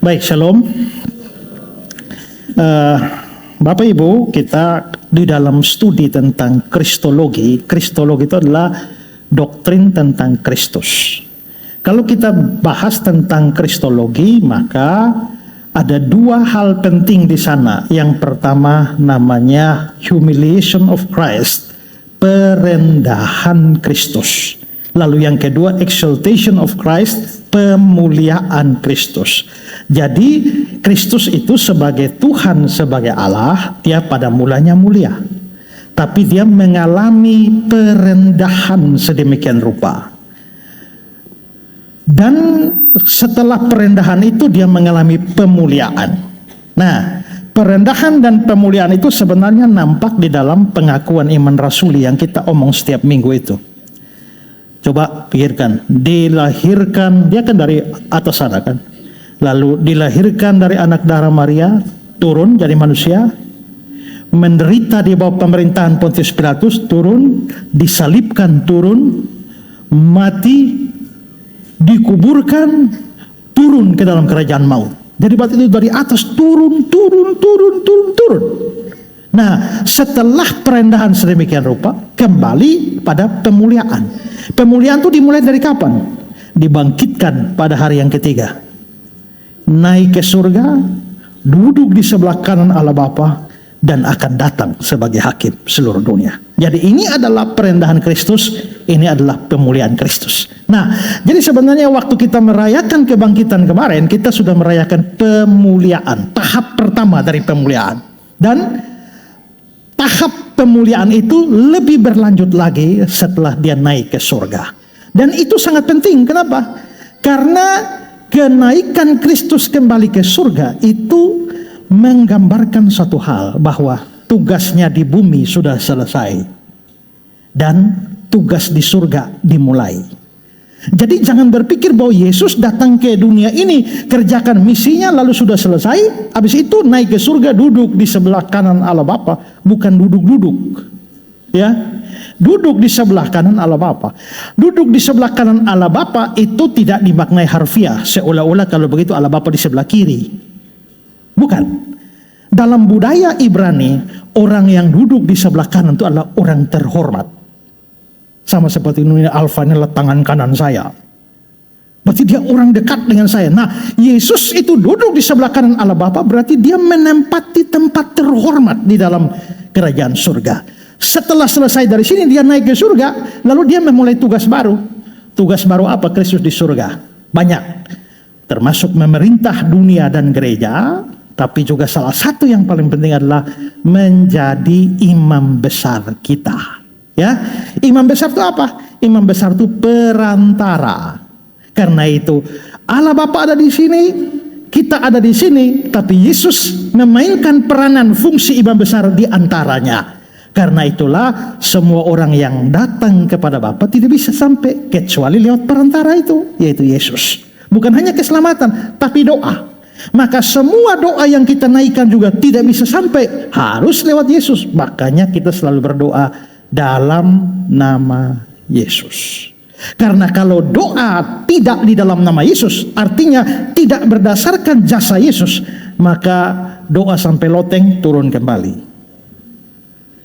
Baik, shalom. Bapak Ibu, kita di dalam studi tentang Kristologi. Kristologi itu adalah doktrin tentang Kristus. Kalau kita bahas tentang Kristologi, maka ada dua hal penting di sana. Yang pertama namanya humiliation of Christ, perendahan Kristus. Lalu yang kedua exaltation of Christ, pemuliaan Kristus. Jadi Kristus itu sebagai Tuhan, sebagai Allah, dia pada mulanya mulia. Tapi dia mengalami perendahan sedemikian rupa. Dan setelah perendahan itu dia mengalami pemuliaan. Nah, perendahan dan pemuliaan itu sebenarnya nampak di dalam pengakuan iman rasuli yang kita omong setiap minggu itu. Coba pikirkan, dilahirkan, dia kan dari atas sana kan. Lalu dilahirkan dari anak darah Maria, turun jadi manusia, menderita di bawah pemerintahan Pontius Pilatus, turun, disalibkan, turun, mati, dikuburkan, turun ke dalam kerajaan maut. Jadi waktu itu dari atas turun. Nah, setelah perendahan sedemikian rupa, kembali pada pemuliaan. Pemuliaan itu dimulai dari kapan? Dibangkitkan pada hari yang ketiga. Naik ke surga, duduk di sebelah kanan Allah Bapa, dan akan datang sebagai hakim seluruh dunia. Jadi ini adalah perendahan Kristus, ini adalah pemuliaan Kristus. Nah, jadi sebenarnya waktu kita merayakan kebangkitan kemarin, kita sudah merayakan pemuliaan, tahap pertama dari pemuliaan. Dan tahap pemuliaan itu lebih berlanjut lagi setelah dia naik ke surga. Dan itu sangat penting, kenapa? Karena kenaikan Kristus kembali ke surga itu menggambarkan satu hal, bahwa tugasnya di bumi sudah selesai dan tugas di surga dimulai. Jadi jangan berpikir bahwa Yesus datang ke dunia ini, kerjakan misinya lalu sudah selesai, habis itu naik ke surga, duduk di sebelah kanan Allah Bapa. Bukan duduk-duduk, ya, duduk di sebelah kanan Allah Bapa. Duduk di sebelah kanan Allah Bapa itu tidak dimaknai harfiah, seolah-olah kalau begitu Allah Bapa di sebelah kiri. Bukan. Dalam budaya Ibrani, orang yang duduk di sebelah kanan itu adalah orang terhormat. Sama seperti ini, Alfa ini adalah tangan kanan saya. Berarti dia orang dekat dengan saya. Nah, Yesus itu duduk di sebelah kanan Allah Bapa, berarti dia menempati tempat terhormat di dalam kerajaan surga. Setelah selesai dari sini, dia naik ke surga, lalu dia memulai tugas baru. Tugas baru apa Kristus di surga? Banyak. Termasuk memerintah dunia dan gereja, tapi juga salah satu yang paling penting adalah menjadi imam besar kita. Ya, imam besar itu apa? Imam besar itu perantara. Karena itu Allah Bapa ada di sini, kita ada di sini, tapi Yesus memainkan peranan fungsi imam besar di antaranya. Karena itulah semua orang yang datang kepada Bapa tidak bisa sampai kecuali lewat perantara itu, yaitu Yesus. Bukan hanya keselamatan, tapi doa. Maka semua doa yang kita naikkan juga tidak bisa sampai, harus lewat Yesus. Makanya kita selalu berdoa dalam nama Yesus. Karena kalau doa tidak di dalam nama Yesus, artinya tidak berdasarkan jasa Yesus, maka doa sampai loteng turun kembali.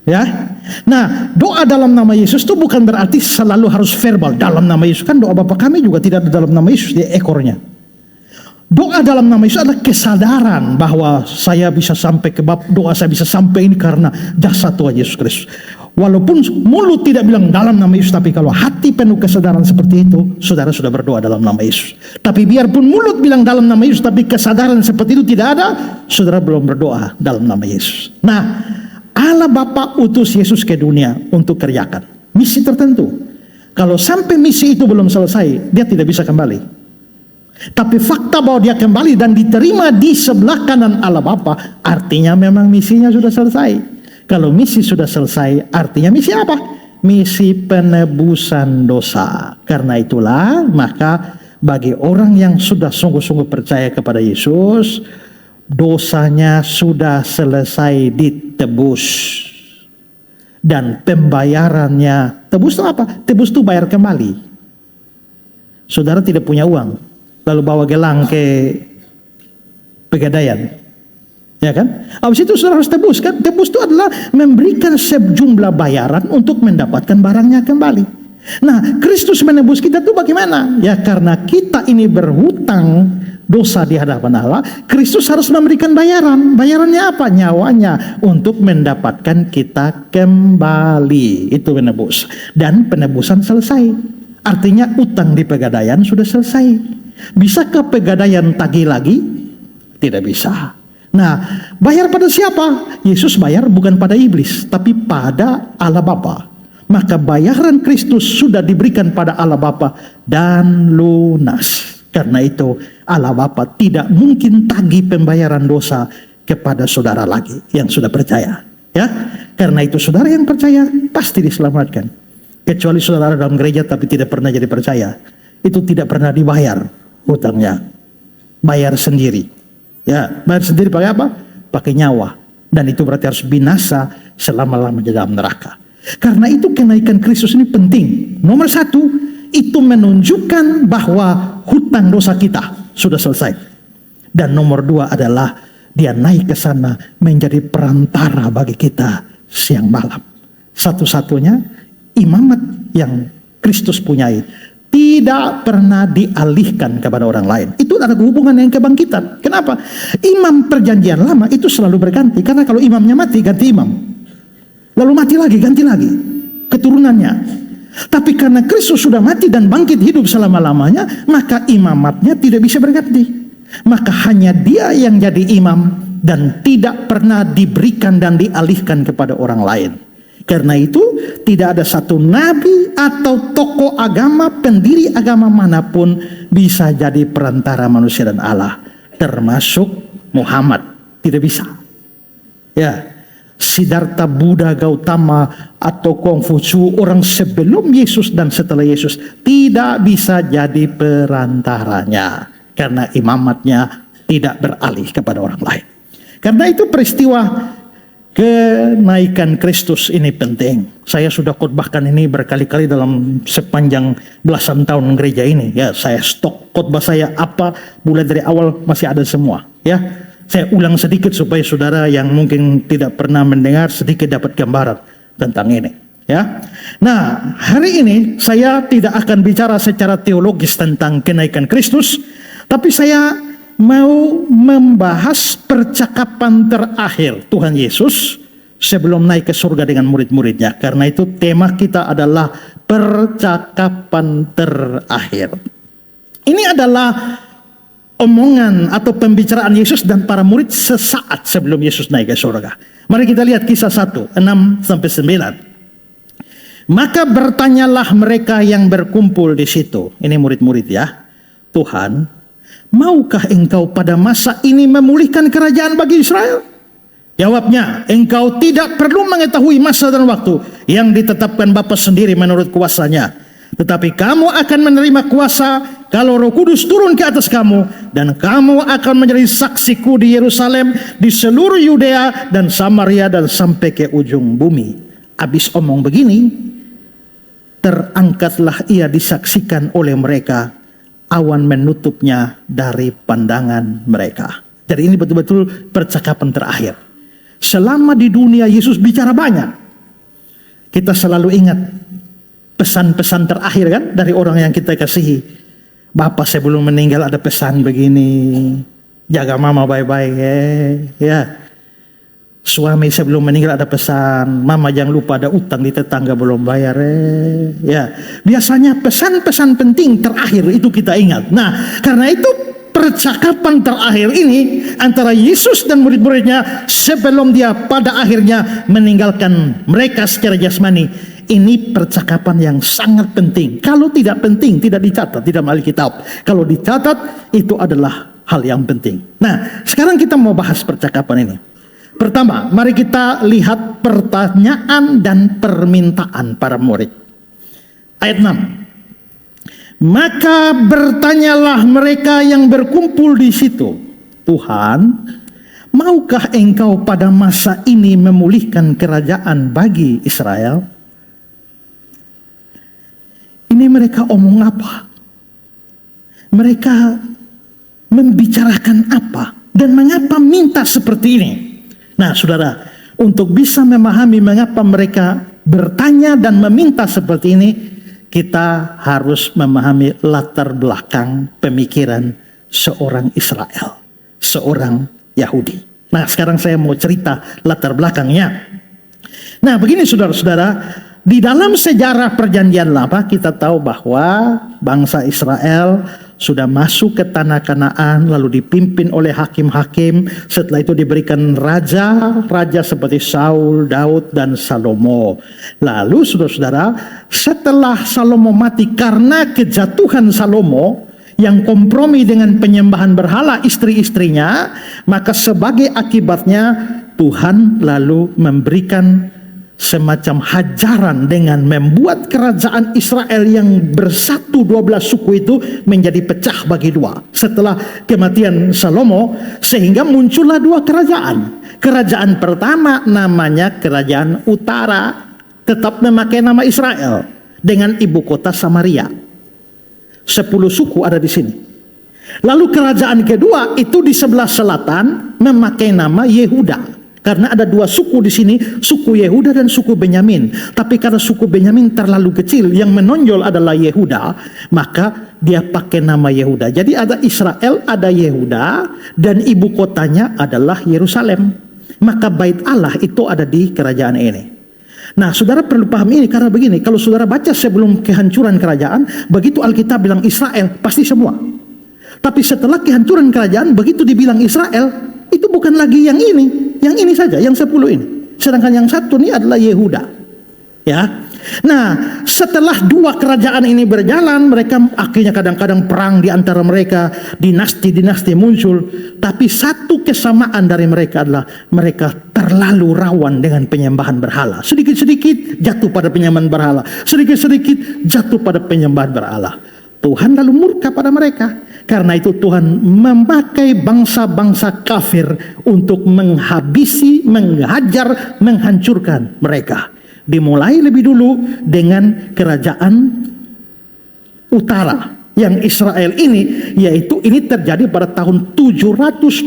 Ya. Nah, doa dalam nama Yesus itu bukan berarti selalu harus verbal dalam nama Yesus. Kan doa Bapa kami juga tidak ada dalam nama Yesus, dia ekornya. Doa dalam nama Yesus adalah kesadaran bahwa saya bisa sampai ke bab, doa saya bisa sampai ini karena jasa Tuhan Yesus Kristus. Walaupun mulut tidak bilang dalam nama Yesus, tapi kalau hati penuh kesadaran seperti itu, saudara sudah berdoa dalam nama Yesus. Tapi biarpun mulut bilang dalam nama Yesus, tapi kesadaran seperti itu tidak ada, saudara belum berdoa dalam nama Yesus. Nah, Allah Bapa utus Yesus ke dunia untuk kerjakan misi tertentu. Kalau sampai misi itu belum selesai, dia tidak bisa kembali. Tapi fakta bahwa dia kembali dan diterima di sebelah kanan Allah Bapa, artinya memang misinya sudah selesai. Kalau misi sudah selesai, artinya misi apa? Misi penebusan dosa. Karena itulah, maka bagi orang yang sudah sungguh-sungguh percaya kepada Yesus, dosanya sudah selesai ditebus. Dan pembayarannya, tebus itu apa? Tebus itu bayar kembali. Saudara tidak punya uang, lalu bawa gelang ke Pegadaian. Ya kan? Habis itu saudara harus tebus kan? Tebus itu adalah memberikan sejumlah bayaran untuk mendapatkan barangnya kembali. Nah, Kristus menebus kita itu bagaimana? Ya karena kita ini berhutang dosa di hadapan Allah, Kristus harus memberikan bayaran. Bayarannya apa? Nyawanya untuk mendapatkan kita kembali. Itu penebus. Dan penebusan selesai. Artinya utang di pegadaian sudah selesai. Bisakah pegadaian tagih lagi? Tidak bisa. Nah, bayar pada siapa? Yesus bayar bukan pada iblis, tapi pada Allah Bapa. Maka bayaran Kristus sudah diberikan pada Allah Bapa dan lunas. Karena itu Allah Bapa tidak mungkin tagih pembayaran dosa kepada saudara lagi yang sudah percaya. Ya, karena itu saudara yang percaya pasti diselamatkan. Kecuali saudara dalam gereja tapi tidak pernah jadi percaya, itu tidak pernah dibayar hutangnya. Bayar sendiri. Ya, bayar sendiri pakai apa? Pakai nyawa. Dan itu berarti harus binasa selama-lamanya dalam neraka. Karena itu kenaikan Kristus ini penting. Nomor satu, itu menunjukkan bahwa hutang dosa kita sudah selesai. Dan nomor dua adalah dia naik ke sana menjadi perantara bagi kita siang malam. Satu-satunya imamat yang Kristus punyai tidak pernah dialihkan kepada orang lain. Itu ada hubungan dengan kebangkitan. Kenapa? Imam perjanjian lama itu selalu berganti. Karena kalau imamnya mati, ganti imam. Lalu mati lagi, ganti lagi. Keturunannya. Tapi karena Kristus sudah mati dan bangkit hidup selama-lamanya, maka imamatnya tidak bisa berganti. Maka hanya dia yang jadi imam dan tidak pernah diberikan dan dialihkan kepada orang lain. Karena itu tidak ada satu nabi atau tokoh agama, pendiri agama manapun bisa jadi perantara manusia dan Allah, termasuk Muhammad. Tidak bisa. Ya, Siddhartha Buddha Gautama atau Konghucu, orang sebelum Yesus dan setelah Yesus tidak bisa jadi perantaranya karena imamatnya tidak beralih kepada orang lain. Karena itu peristiwa kenaikan Kristus ini penting. Saya sudah khotbahkan ini berkali-kali dalam sepanjang belasan tahun gereja ini. Ya, saya stok khotbah saya apa mulai dari awal masih ada semua. Ya, saya ulang sedikit supaya saudara yang mungkin tidak pernah mendengar sedikit dapat gambaran tentang ini. Ya, nah hari ini saya tidak akan bicara secara teologis tentang kenaikan Kristus, tapi saya mau membahas percakapan terakhir Tuhan Yesus sebelum naik ke surga dengan murid-muridnya. Karena itu tema kita adalah percakapan terakhir. Ini adalah omongan atau pembicaraan Yesus dan para murid sesaat sebelum Yesus naik ke surga. Mari kita lihat kisah 1, 6-9. Maka bertanyalah mereka yang berkumpul di situ. Ini murid-murid ya. Tuhan, maukah engkau pada masa ini memulihkan kerajaan bagi Israel? Jawabnya, engkau tidak perlu mengetahui masa dan waktu yang ditetapkan Bapa sendiri menurut kuasanya. Tetapi kamu akan menerima kuasa kalau Roh Kudus turun ke atas kamu, dan kamu akan menjadi saksiku di Yerusalem, di seluruh Yudea dan Samaria dan sampai ke ujung bumi. Habis omong begini, terangkatlah ia disaksikan oleh mereka. Awan menutupnya dari pandangan mereka. Jadi ini betul-betul percakapan terakhir. Selama di dunia Yesus bicara banyak. Kita selalu ingat pesan-pesan terakhir kan dari orang yang kita kasihi. Bapak sebelum meninggal ada pesan begini. Jaga mama baik-baik ya. Suami sebelum meninggal ada pesan, mama jangan lupa ada utang di tetangga belum bayar ya. Biasanya pesan-pesan penting terakhir itu kita ingat. Nah, karena itu percakapan terakhir ini antara Yesus dan murid-muridnya sebelum dia pada akhirnya meninggalkan mereka secara jasmani. Ini percakapan yang sangat penting. Kalau tidak penting, tidak dicatat, tidak dalam Alkitab. Kalau dicatat, itu adalah hal yang penting. Nah, sekarang kita mau bahas percakapan ini. Pertama, mari kita lihat pertanyaan dan permintaan para murid. Ayat 6. Maka bertanyalah mereka yang berkumpul di situ, Tuhan, maukah engkau pada masa ini memulihkan kerajaan bagi Israel? Ini mereka omong apa? Mereka membicarakan apa? Dan mengapa minta seperti ini? Nah, saudara, untuk bisa memahami mengapa mereka bertanya dan meminta seperti ini, kita harus memahami latar belakang pemikiran seorang Israel, seorang Yahudi. Nah, sekarang saya mau cerita latar belakangnya. Nah, begini saudara-saudara, di dalam sejarah Perjanjian Lama kita tahu bahwa bangsa Israel sudah masuk ke tanah Kanaan, lalu dipimpin oleh hakim-hakim. Setelah itu diberikan raja seperti Saul, Daud, dan Salomo. Lalu saudara-saudara, setelah Salomo mati karena kejatuhan Salomo yang kompromi dengan penyembahan berhala istri-istrinya, maka sebagai akibatnya Tuhan lalu memberikan semacam hajaran dengan membuat kerajaan Israel yang bersatu 12 suku itu menjadi pecah bagi dua setelah kematian Salomo, sehingga muncullah dua kerajaan. Kerajaan pertama namanya Kerajaan Utara, tetap memakai nama Israel dengan ibu kota Samaria. 10 suku ada di sini. Lalu kerajaan kedua itu di sebelah selatan memakai nama Yehuda. Karena ada dua suku di sini, suku Yehuda dan suku Benyamin. Tapi karena suku Benyamin terlalu kecil, yang menonjol adalah Yehuda, maka dia pakai nama Yehuda. Jadi ada Israel, ada Yehuda, dan ibu kotanya adalah Yerusalem. Maka bait Allah itu ada di kerajaan ini. Nah, saudara perlu paham ini karena begini, kalau saudara baca sebelum kehancuran kerajaan, begitu Alkitab bilang Israel, pasti semua. Tapi setelah kehancuran kerajaan, begitu dibilang Israel, itu bukan lagi yang ini saja, yang 10 ini. Sedangkan yang satu ini adalah Yehuda. Ya. Nah, setelah dua kerajaan ini berjalan, mereka akhirnya kadang-kadang perang di antara mereka, dinasti-dinasti muncul. Tapi satu kesamaan dari mereka adalah mereka terlalu rawan dengan penyembahan berhala. Sedikit-sedikit jatuh pada penyembahan berhala, sedikit-sedikit jatuh pada penyembahan berhala. Tuhan lalu murka pada mereka. Karena itu Tuhan memakai bangsa-bangsa kafir untuk menghabisi, menghajar, menghancurkan mereka. Dimulai lebih dulu dengan kerajaan utara yang Israel ini, yaitu ini terjadi pada tahun 722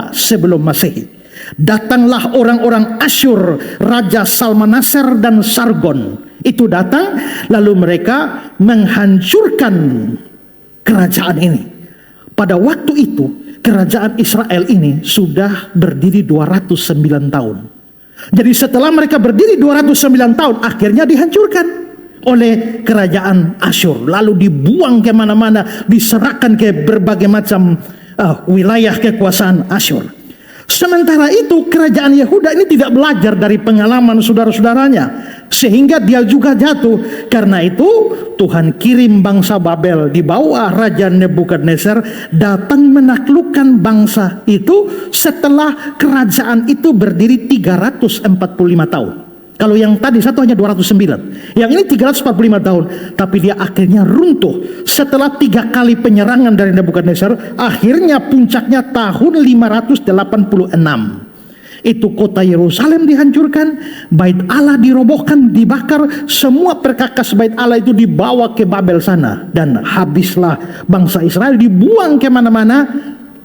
sebelum Masehi. Datanglah orang-orang Asyur, Raja Salmaneser dan Sargon. Itu datang, lalu mereka menghancurkan kerajaan ini. Pada waktu itu kerajaan Israel ini sudah berdiri 209 tahun. Jadi setelah mereka berdiri 209 tahun, akhirnya dihancurkan oleh kerajaan Asyur. Lalu dibuang kemana-mana, diserahkan ke berbagai macam wilayah kekuasaan Asyur. Sementara itu kerajaan Yehuda ini tidak belajar dari pengalaman saudara-saudaranya, sehingga dia juga jatuh. Karena itu Tuhan kirim bangsa Babel di bawah Raja Nebukadnezar datang menaklukkan bangsa itu setelah kerajaan itu berdiri 345 tahun. Kalau yang tadi satu hanya 209, yang ini 345 tahun. Tapi dia akhirnya runtuh setelah 3 kali penyerangan dari Nebukadnezar. Akhirnya puncaknya tahun 586. Itu kota Yerusalem dihancurkan, bait Allah dirobohkan, dibakar, semua perkakas bait Allah itu dibawa ke Babel sana. Dan habislah bangsa Israel, dibuang kemana-mana,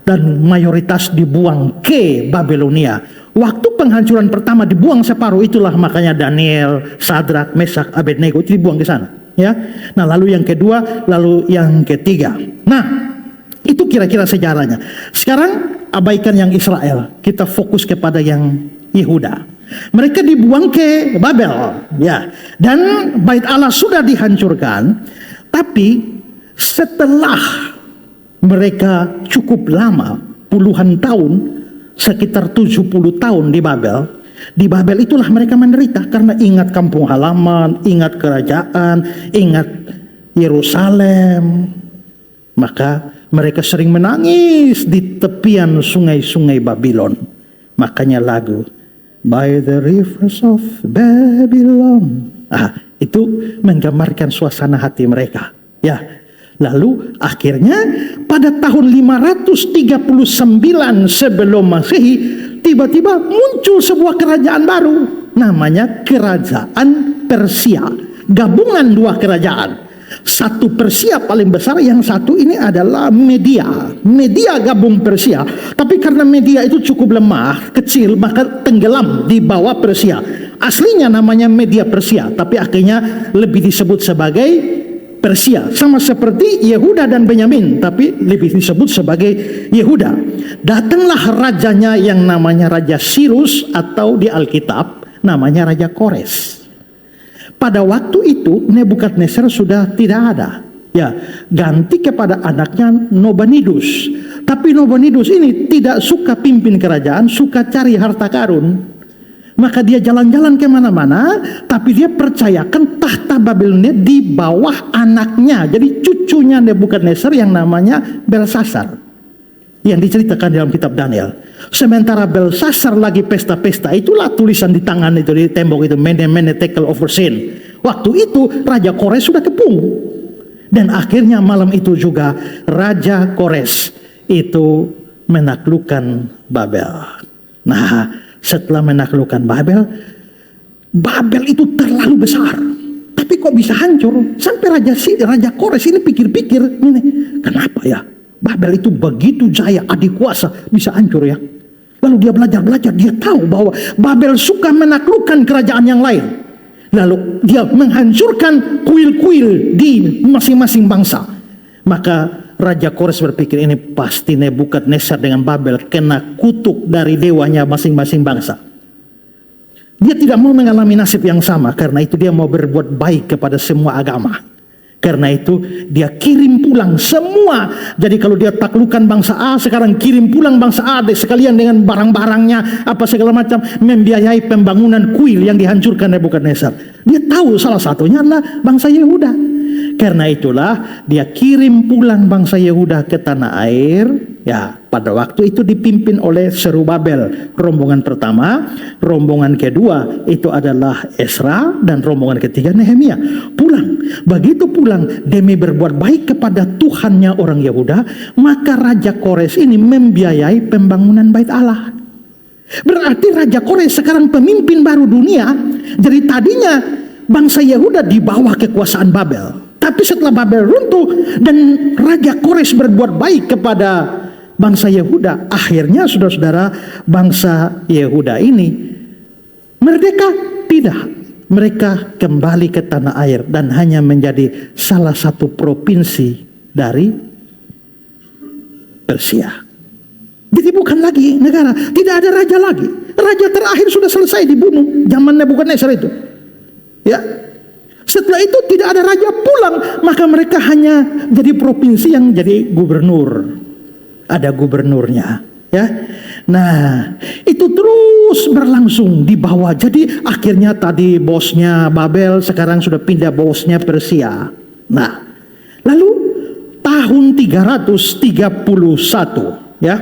dan mayoritas dibuang ke Babelonia. Waktu penghancuran pertama dibuang separuh, itulah makanya Daniel, Sadrak, Mesak, Abednego itu dibuang ke sana. Ya. Nah, lalu yang kedua, lalu yang ketiga. Nah, itu kira-kira sejarahnya. Sekarang abaikan yang Israel, kita fokus kepada yang Yehuda. Mereka dibuang ke Babel, ya. Dan bait Allah sudah dihancurkan, tapi setelah mereka cukup lama, puluhan tahun, sekitar 70 tahun di Babel itulah mereka menderita karena ingat kampung halaman, ingat kerajaan, ingat Yerusalem. Maka mereka sering menangis di tepian sungai-sungai Babylon. Makanya lagu By the Rivers of Babylon, itu menggambarkan suasana hati mereka. Ya. Lalu akhirnya pada tahun 539 sebelum Masehi, tiba-tiba muncul sebuah kerajaan baru, namanya Kerajaan Persia. Gabungan dua kerajaan. Satu Persia paling besar, yang satu ini adalah Media. Media gabung Persia, tapi karena Media itu cukup lemah, kecil, maka tenggelam di bawah Persia. Aslinya namanya Media Persia, tapi akhirnya lebih disebut sebagai Persia. Sama seperti Yehuda dan Benyamin, tapi lebih disebut sebagai Yehuda. Datanglah rajanya yang namanya Raja Sirus, atau di Alkitab namanya Raja Kores. Pada waktu itu Nebukadnezar sudah tidak ada, ya, ganti kepada anaknya Nabonidus. Tapi Nabonidus ini tidak suka pimpin kerajaan, suka cari harta karun. Maka dia jalan-jalan kemana-mana, tapi dia percayakan tahta Babilonia di bawah anaknya, jadi cucunya Nebukadnezar yang namanya Belsasar, yang diceritakan dalam kitab Daniel. Sementara Belsasar lagi pesta-pesta, itulah tulisan di tangan itu, di tembok itu, Mene tekel overseen. Waktu itu Raja Kores sudah kepung. Dan akhirnya malam itu juga Raja Kores itu menaklukkan Babel. Nah, setelah menaklukkan Babel, Babel itu terlalu besar. Tapi kok bisa hancur? Sampai Raja Kores ini pikir-pikir, ini kenapa ya? Babel itu begitu jaya, adik kuasa, bisa hancur ya. Lalu dia belajar, dia tahu bahwa Babel suka menaklukkan kerajaan yang lain. Lalu dia menghancurkan kuil-kuil di masing-masing bangsa. Maka Raja Kores berpikir, ini pasti Nebukadnezar dengan Babel kena kutuk dari dewanya masing-masing bangsa. Dia tidak mau mengalami nasib yang sama, karena itu dia mau berbuat baik kepada semua agama. Karena itu dia kirim pulang semua. Jadi kalau dia taklukkan bangsa A, sekarang kirim pulang bangsa A sekalian dengan barang-barangnya, apa segala macam, membiayai pembangunan kuil yang dihancurkan Nebukadnezar. Dia tahu salah satunya adalah bangsa Yehuda. Karena itulah dia kirim pulang bangsa Yehuda ke tanah air. Ya, pada waktu itu dipimpin oleh Zerubabel, rombongan pertama. Rombongan kedua itu adalah Ezra, dan rombongan ketiga Nehemia. Pulang. Begitu pulang, demi berbuat baik kepada Tuhannya orang Yehuda, maka Raja Kores ini membiayai pembangunan Bait Allah. Berarti Raja Kores sekarang pemimpin baru dunia. Jadi tadinya bangsa Yehuda di bawah kekuasaan Babel. Tapi setelah Babel runtuh dan Raja Kores berbuat baik kepada bangsa Yehuda, akhirnya saudara-saudara, bangsa Yehuda ini merdeka? Tidak. Mereka kembali ke tanah air dan hanya menjadi salah satu provinsi dari Persia. Jadi bukan lagi negara, tidak ada raja lagi. Raja terakhir sudah selesai dibunuh zaman Nebukadnezar itu. Ya. Setelah itu tidak ada raja pulang, maka mereka hanya jadi provinsi yang jadi gubernur. Ada gubernurnya, ya. Nah, itu terus berlangsung di bawah. Jadi akhirnya tadi bosnya Babel, sekarang sudah pindah bosnya Persia. Nah, lalu tahun 331, ya.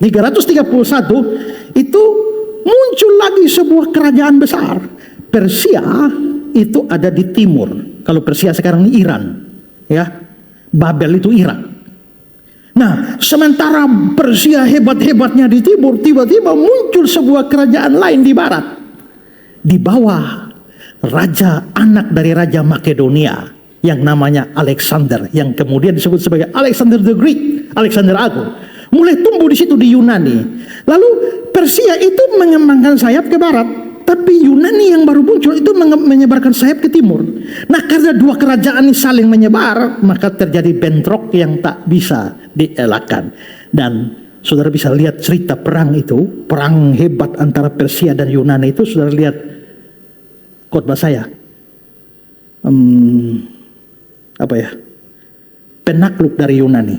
331 itu muncul lagi sebuah kerajaan besar. Persia itu ada di timur. Kalau Persia sekarang ini Iran, ya. Babel itu Irak. Nah, sementara Persia hebat-hebatnya di timur, tiba-tiba muncul sebuah kerajaan lain di barat. Di bawah raja, anak dari Raja Makedonia yang namanya Alexander, yang kemudian disebut sebagai Alexander the Great, Alexander Agung. Mulai tumbuh di situ di Yunani. Lalu Persia itu mengembangkan sayap ke barat. Tapi Yunani yang baru muncul itu menyebarkan sayap ke timur. Nah, karena dua kerajaan ini saling menyebar, maka terjadi bentrok yang tak bisa dielakkan. Dan saudara bisa lihat cerita perang itu, perang hebat antara Persia dan Yunani itu. Saudara lihat khotbah saya, penakluk dari Yunani.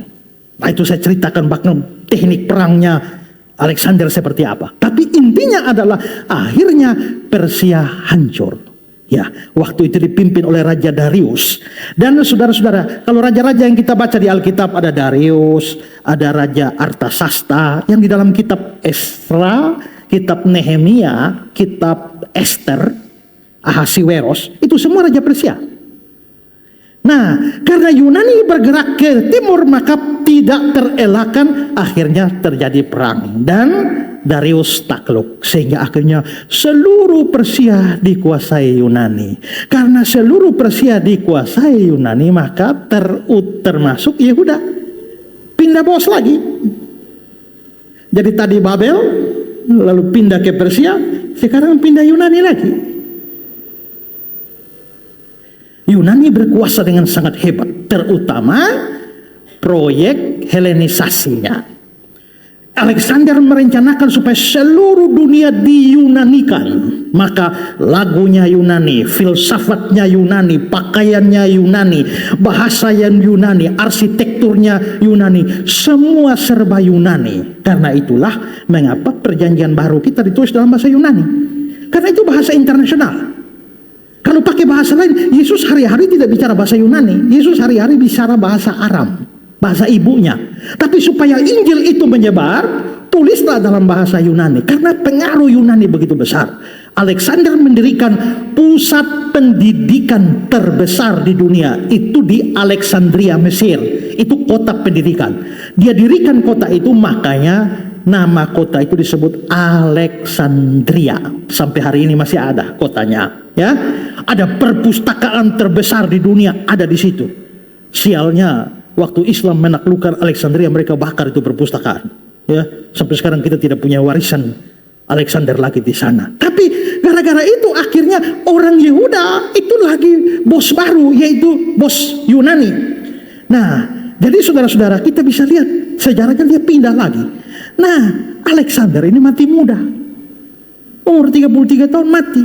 Nah, itu saya ceritakan bahkan teknik perangnya Alexander seperti apa. Tapi intinya adalah akhirnya Persia hancur. Ya, waktu itu dipimpin oleh Raja Darius. Dan saudara-saudara, kalau raja-raja yang kita baca di Alkitab, ada Darius, ada Raja Artasasta, yang di dalam kitab Ezra, kitab Nehemia, kitab Esther, Ahasiweros, itu semua raja Persia. Nah, karena Yunani bergerak ke timur, maka tidak terelakkan akhirnya terjadi perang. Dan Darius takluk, sehingga akhirnya seluruh Persia dikuasai Yunani. Karena seluruh Persia dikuasai Yunani, maka termasuk Yehuda pindah bos lagi. Jadi tadi Babel, lalu pindah ke Persia, sekarang pindah Yunani lagi. Yunani berkuasa dengan sangat hebat, terutama proyek Helenisasinya. Alexander merencanakan supaya seluruh dunia diyunanikan. Maka lagunya Yunani, filsafatnya Yunani, pakaiannya Yunani, bahasa yang Yunani, arsitekturnya Yunani, semua serba Yunani. Karena itulah mengapa perjanjian baru kita ditulis dalam bahasa Yunani. Karena itu bahasa internasional. Kalau pakai bahasa lain, Yesus hari-hari tidak bicara bahasa Yunani. Yesus hari-hari bicara bahasa Aram, bahasa ibunya. Tapi supaya Injil itu menyebar, tulislah dalam bahasa Yunani. Karena pengaruh Yunani begitu besar. Alexander mendirikan pusat pendidikan terbesar di dunia. Itu di Alexandria, Mesir. Itu kota pendidikan. Dia dirikan kota itu, makanya nama kota itu disebut Alexandria. Sampai hari ini masih ada kotanya. Ya, ada perpustakaan terbesar di dunia ada di situ. Sialnya, waktu Islam menaklukkan Alexandria, mereka bakar itu perpustakaan. Ya, sampai sekarang kita tidak punya warisan Alexander lagi di sana. Tapi gara-gara itu akhirnya orang Yehuda itu lagi bos baru, yaitu bos Yunani. Nah, jadi saudara-saudara, kita bisa lihat sejarahnya, dia pindah lagi. Nah, Alexander ini mati muda. Umur 33 tahun mati.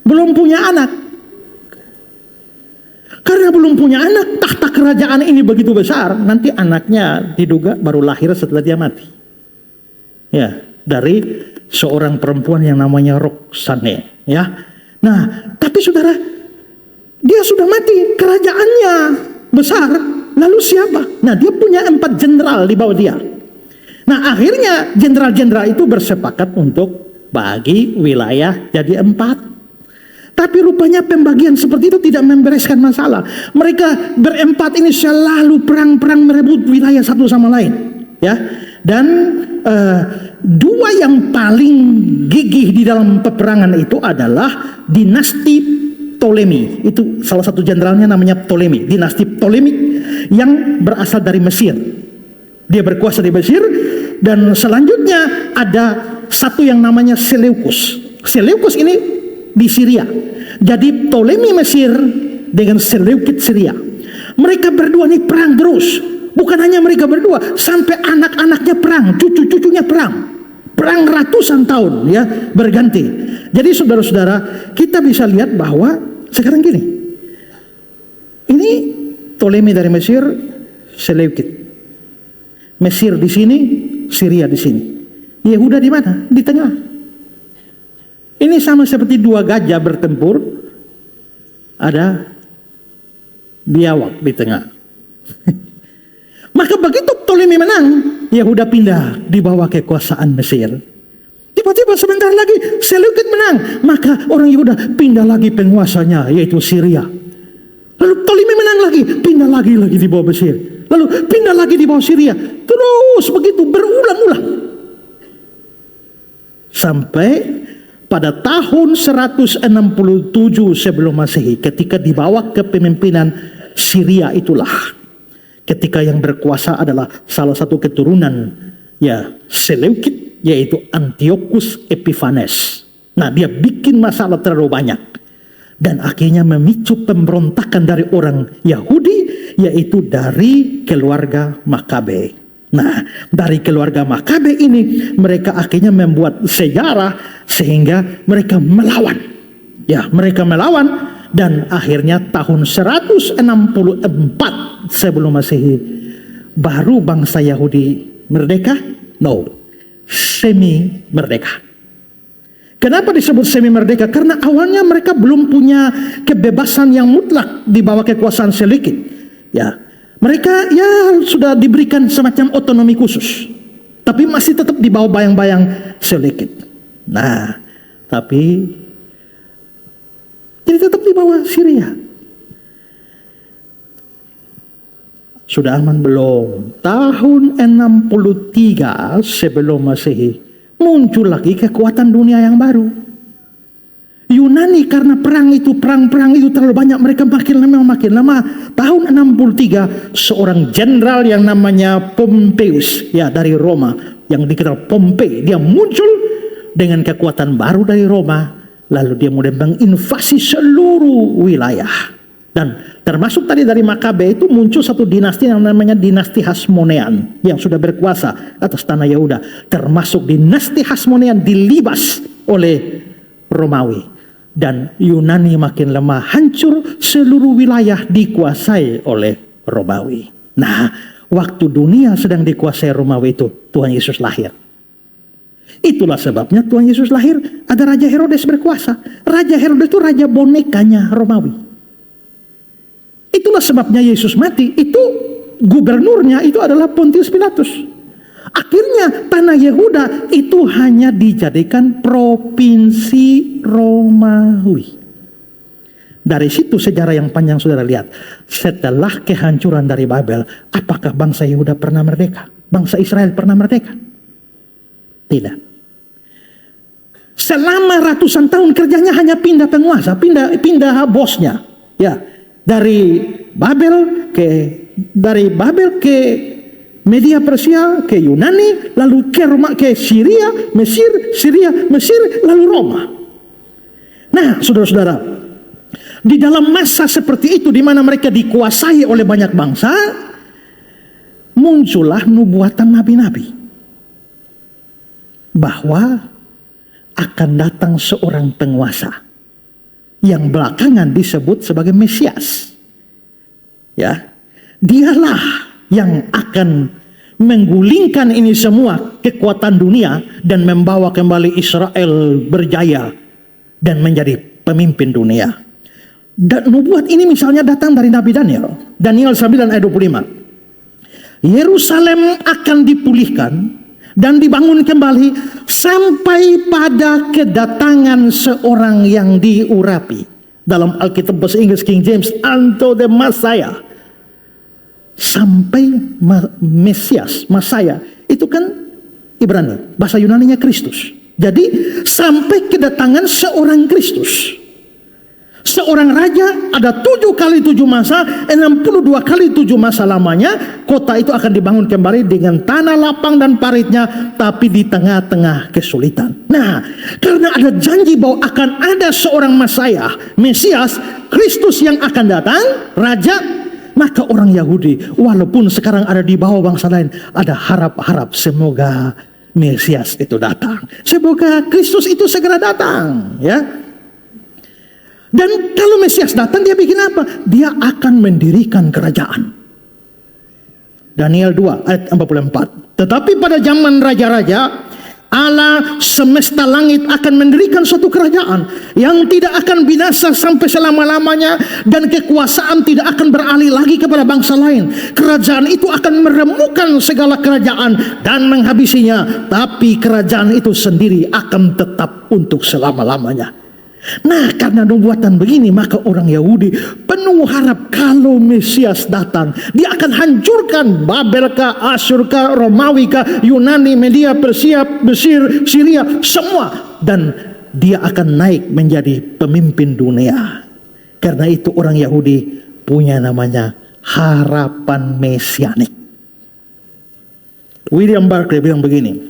Belum punya anak. Karena belum punya anak, tahta kerajaan ini begitu besar. Nanti anaknya diduga baru lahir setelah dia mati. Ya, dari seorang perempuan yang namanya Roxane. Ya. Nah, tapi saudara, dia sudah mati, kerajaannya besar. Lalu siapa? Nah, dia punya 4 jenderal di bawah dia. Nah, akhirnya jenderal-jenderal itu bersepakat untuk bagi wilayah jadi 4. Tapi rupanya pembagian seperti itu tidak membereskan masalah. Mereka berempat ini selalu perang-perang merebut wilayah satu sama lain. Ya, dan 2 yang paling gigih di dalam peperangan itu adalah dinasti Ptolemy. Itu salah satu jenderalnya namanya Ptolemy. Dinasti Ptolemy yang berasal dari Mesir. Dia berkuasa di Mesir. Dan selanjutnya ada satu yang namanya Seleukus. Seleukus ini di Syria. Jadi Ptolemy Mesir dengan Seleukid Syria. Mereka berdua nih perang terus. Bukan hanya mereka berdua, sampai anak-anaknya perang, cucu-cucunya perang. Perang ratusan tahun ya, berganti. Jadi saudara-saudara, kita bisa lihat bahwa sekarang gini. Ini Ptolemy dari Mesir, Seleukid. Mesir di sini, Syria di sini. Yehuda di mana? Di tengah. Ini sama seperti 2 gajah bertempur, ada biawak di tengah. Maka begitu Ptolemy menang, Yehuda pindah di bawah kekuasaan Mesir. Tiba-tiba sebentar lagi Seleukid menang, maka orang Yehuda pindah lagi penguasanya, yaitu Syria. Lalu Ptolemy menang lagi, pindah lagi di bawah Mesir. Lalu pindah lagi di bawah Syria. Terus begitu berulang-ulang. Sampai pada tahun 167 sebelum Masehi, ketika di bawah kepemimpinan Syria itulah, ketika yang berkuasa adalah salah satu keturunan ya Seleukid, yaitu Antiochus Epiphanes. Nah, dia bikin masalah terlalu banyak dan akhirnya memicu pemberontakan dari orang Yahudi, yaitu dari keluarga Makabe. Nah, dari keluarga Makabe ini mereka akhirnya membuat sejarah sehingga mereka melawan. Ya, mereka melawan dan akhirnya tahun 164 sebelum Masehi baru bangsa Yahudi merdeka? No, semi merdeka. Kenapa disebut semi merdeka? Karena awalnya mereka belum punya kebebasan yang mutlak di bawah kekuasaan Seleukid. Ya. Mereka ya sudah diberikan semacam otonomi khusus. Tapi masih tetap di bawah bayang-bayang Seleukid. Nah, tapi jadi tetap di bawah Syria. Sudah aman belum? Tahun 63 sebelum Masehi, muncul lagi kekuatan dunia yang baru. Yunani karena perang itu terlalu banyak, mereka makin lama. Tahun 63 seorang jenderal yang namanya Pompeius ya dari Roma, yang dikenal Pompei, dia muncul dengan kekuatan baru dari Roma, lalu dia mulai menginvasi seluruh wilayah. Dan termasuk tadi dari Makabe itu muncul satu dinasti yang namanya dinasti Hasmonean yang sudah berkuasa atas tanah Yehuda. Termasuk dinasti Hasmonean dilibas oleh Romawi. Dan Yunani makin lemah, hancur, seluruh wilayah dikuasai oleh Romawi. Nah, waktu dunia sedang dikuasai Romawi itu, Tuhan Yesus lahir. Itulah sebabnya Tuhan Yesus lahir, ada Raja Herodes berkuasa. Raja Herodes itu raja bonekanya Romawi. Itulah sebabnya Yesus mati, itu gubernurnya itu adalah Pontius Pilatus. Akhirnya tanah Yehuda itu hanya dijadikan provinsi Romawi. Dari situ sejarah yang panjang saudara lihat. Setelah kehancuran dari Babel, apakah bangsa Yehuda pernah merdeka? Bangsa Israel pernah merdeka? Tidak. Selama ratusan tahun kerjanya hanya pindah penguasa, pindah bosnya. Ya, dari Babel ke Media Persia, ke Yunani, lalu ke Roma, ke Syria, Mesir, lalu Roma. Nah, saudara-saudara, di dalam masa seperti itu, di mana mereka dikuasai oleh banyak bangsa, muncullah nubuatan nabi-nabi bahwa akan datang seorang penguasa yang belakangan disebut sebagai Mesias. Ya, dialah yang akan menggulingkan ini semua kekuatan dunia dan membawa kembali Israel berjaya dan menjadi pemimpin dunia. Dan nubuat ini misalnya datang dari Nabi Daniel. Daniel 9 ayat 25. Yerusalem akan dipulihkan dan dibangun kembali sampai pada kedatangan seorang yang diurapi. Dalam Alkitab bahasa Inggris King James, unto the Messiah. Sampai Mesias, Masaya, itu kan Ibrani, bahasa Yunaninya Kristus. Jadi sampai kedatangan seorang Kristus. Seorang raja, ada 7 kali 7 masa, 62 kali 7 masa lamanya. Kota itu akan dibangun kembali dengan tanah lapang dan paritnya, tapi di tengah-tengah kesulitan. Nah, karena ada janji bahwa akan ada seorang Masaya, Mesias, Kristus yang akan datang, raja, maka orang Yahudi walaupun sekarang ada di bawah bangsa lain, ada harap-harap semoga Mesias itu datang. Semoga Kristus itu segera datang, ya. Dan kalau Mesias datang, dia bikin apa? Dia akan mendirikan kerajaan. Daniel 2 ayat 44. Tetapi pada zaman raja-raja, Allah semesta langit akan mendirikan suatu kerajaan yang tidak akan binasa sampai selama-lamanya, dan kekuasaan tidak akan beralih lagi kepada bangsa lain. Kerajaan itu akan meremukkan segala kerajaan dan menghabisinya, tapi kerajaan itu sendiri akan tetap untuk selama-lamanya. Nah, karena nubuatan begini, maka orang Yahudi penuh harap kalau Mesias datang, dia akan hancurkan Babel kah, Asyur kah, Romawi kah, Yunani, Media, Persia, Mesir, Syria, semua, dan dia akan naik menjadi pemimpin dunia. Karena itu orang Yahudi punya namanya harapan mesianik. William Barclay bilang begini,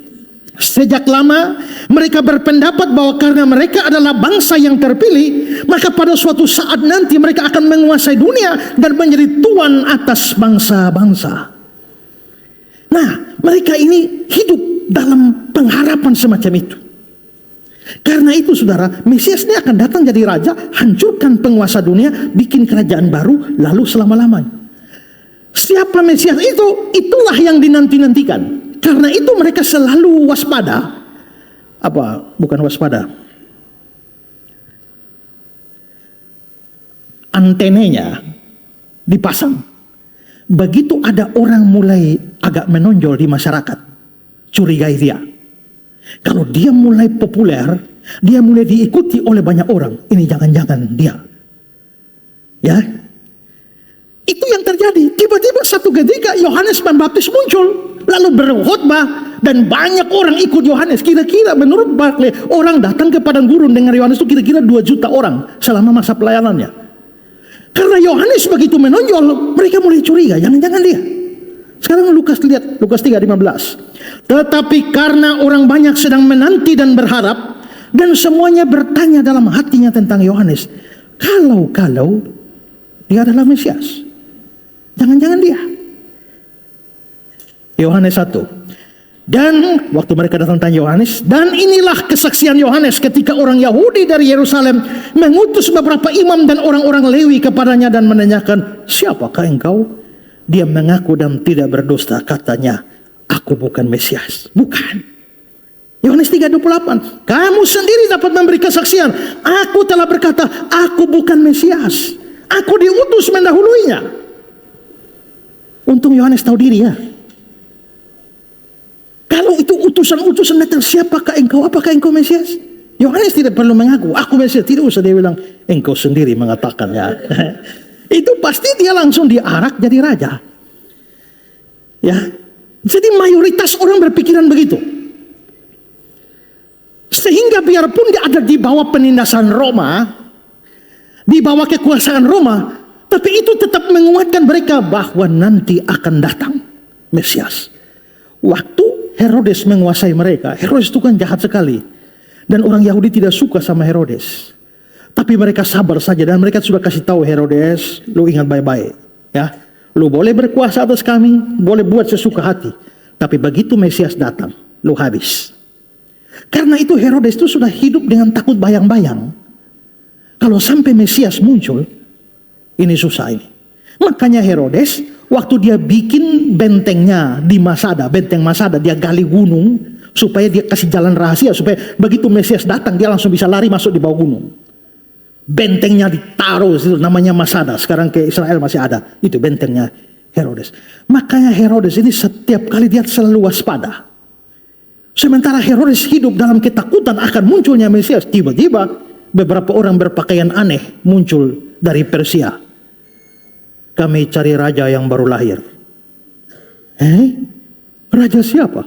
sejak lama mereka berpendapat bahwa karena mereka adalah bangsa yang terpilih, maka pada suatu saat nanti mereka akan menguasai dunia dan menjadi tuan atas bangsa-bangsa. Nah, mereka ini hidup dalam pengharapan semacam itu. Karena itu saudara, Mesias ini akan datang jadi raja, hancurkan penguasa dunia, bikin kerajaan baru, lalu selama-lamanya. Siapa Mesias itu? Itulah yang dinanti-nantikan. Karena itu mereka selalu waspada. Bukan waspada. Antenanya dipasang. Begitu ada orang mulai agak menonjol di masyarakat, curigai dia. Kalau dia mulai populer, dia mulai diikuti oleh banyak orang. Ini jangan-jangan dia. Ya. Itu yang terjadi. Tiba-tiba satu ketika Yohanes Pembaptis muncul, lalu berkhotbah dan banyak orang ikut Yohanes. Kira-kira menurut Barclay, orang datang ke padang gurun dengan Yohanes itu kira-kira 2 juta orang selama masa pelayanannya. Karena Yohanes begitu menonjol, mereka mulai curiga, jangan-jangan dia. Sekarang Lukas lihat, Lukas 3:15. Tetapi karena orang banyak sedang menanti dan berharap, dan semuanya bertanya dalam hatinya tentang Yohanes, kalau dia adalah Mesias, jangan-jangan dia. Yohanes 1. Dan waktu mereka datang tanya Yohanes, dan inilah kesaksian Yohanes ketika orang Yahudi dari Yerusalem mengutus beberapa imam dan orang-orang Lewi kepadanya dan menanyakan, siapakah engkau? Dia mengaku dan tidak berdusta, katanya, aku bukan Mesias. Bukan. Yohanes 3:28. Kamu sendiri dapat memberi kesaksian. Aku telah berkata, aku bukan Mesias. Aku diutus mendahuluinya. Untung Yohanes tahu diri ya. Kalau itu utusan-utusan datang, siapakah engkau? Apakah engkau Mesias? Yohanes tidak perlu mengaku, aku Mesias. Tidak usah dia bilang, engkau sendiri mengatakan ya. Itu pasti dia langsung diarak jadi raja. Ya, jadi mayoritas orang berpikiran begitu. Sehingga biarpun dia ada di bawah penindasan Roma, di bawah kekuasaan Roma, tapi itu tetap menguatkan mereka bahwa nanti akan datang Mesias. Waktu Herodes menguasai mereka, Herodes itu kan jahat sekali, dan orang Yahudi tidak suka sama Herodes. Tapi mereka sabar saja, dan mereka sudah kasih tahu Herodes, lu ingat baik-baik, ya, lu boleh berkuasa atas kami, boleh buat sesuka hati, tapi begitu Mesias datang, lu habis. Karena itu Herodes itu sudah hidup dengan takut bayang-bayang. Kalau sampai Mesias muncul, ini susah ini. Makanya Herodes, waktu dia bikin bentengnya di Masada, benteng Masada, dia gali gunung, supaya dia kasih jalan rahasia, supaya begitu Mesias datang, dia langsung bisa lari masuk di bawah gunung. Bentengnya ditaruh, itu namanya Masada, sekarang ke Israel masih ada, itu bentengnya Herodes. Makanya Herodes ini setiap kali dia selalu waspada. Sementara Herodes hidup dalam ketakutan akan munculnya Mesias, tiba-tiba beberapa orang berpakaian aneh muncul dari Persia. Kami cari raja yang baru lahir. Raja siapa?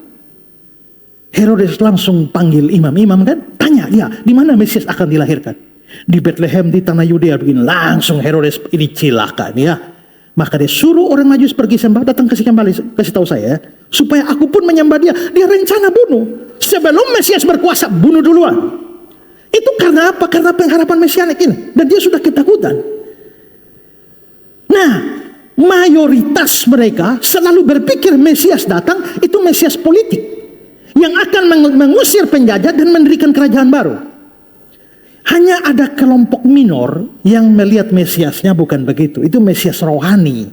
Herodes langsung panggil imam-imam kan, tanya dia, di mana Mesias akan dilahirkan? Di Bethlehem di tanah Yudea begini. Langsung Herodes ini cilaka ya. Maka dia suruh orang Majus pergi sembah, datang kasih tahu saya, supaya aku pun menyembah dia. Dia rencana bunuh sebelum Mesias berkuasa, bunuh duluan. Itu karena apa? Karena pengharapan mesianik ini, dan dia sudah ketakutan. Nah, mayoritas mereka selalu berpikir Mesias datang itu Mesias politik yang akan mengusir penjajah dan mendirikan kerajaan baru. Hanya ada kelompok minor yang melihat Mesiasnya bukan begitu. Itu Mesias rohani.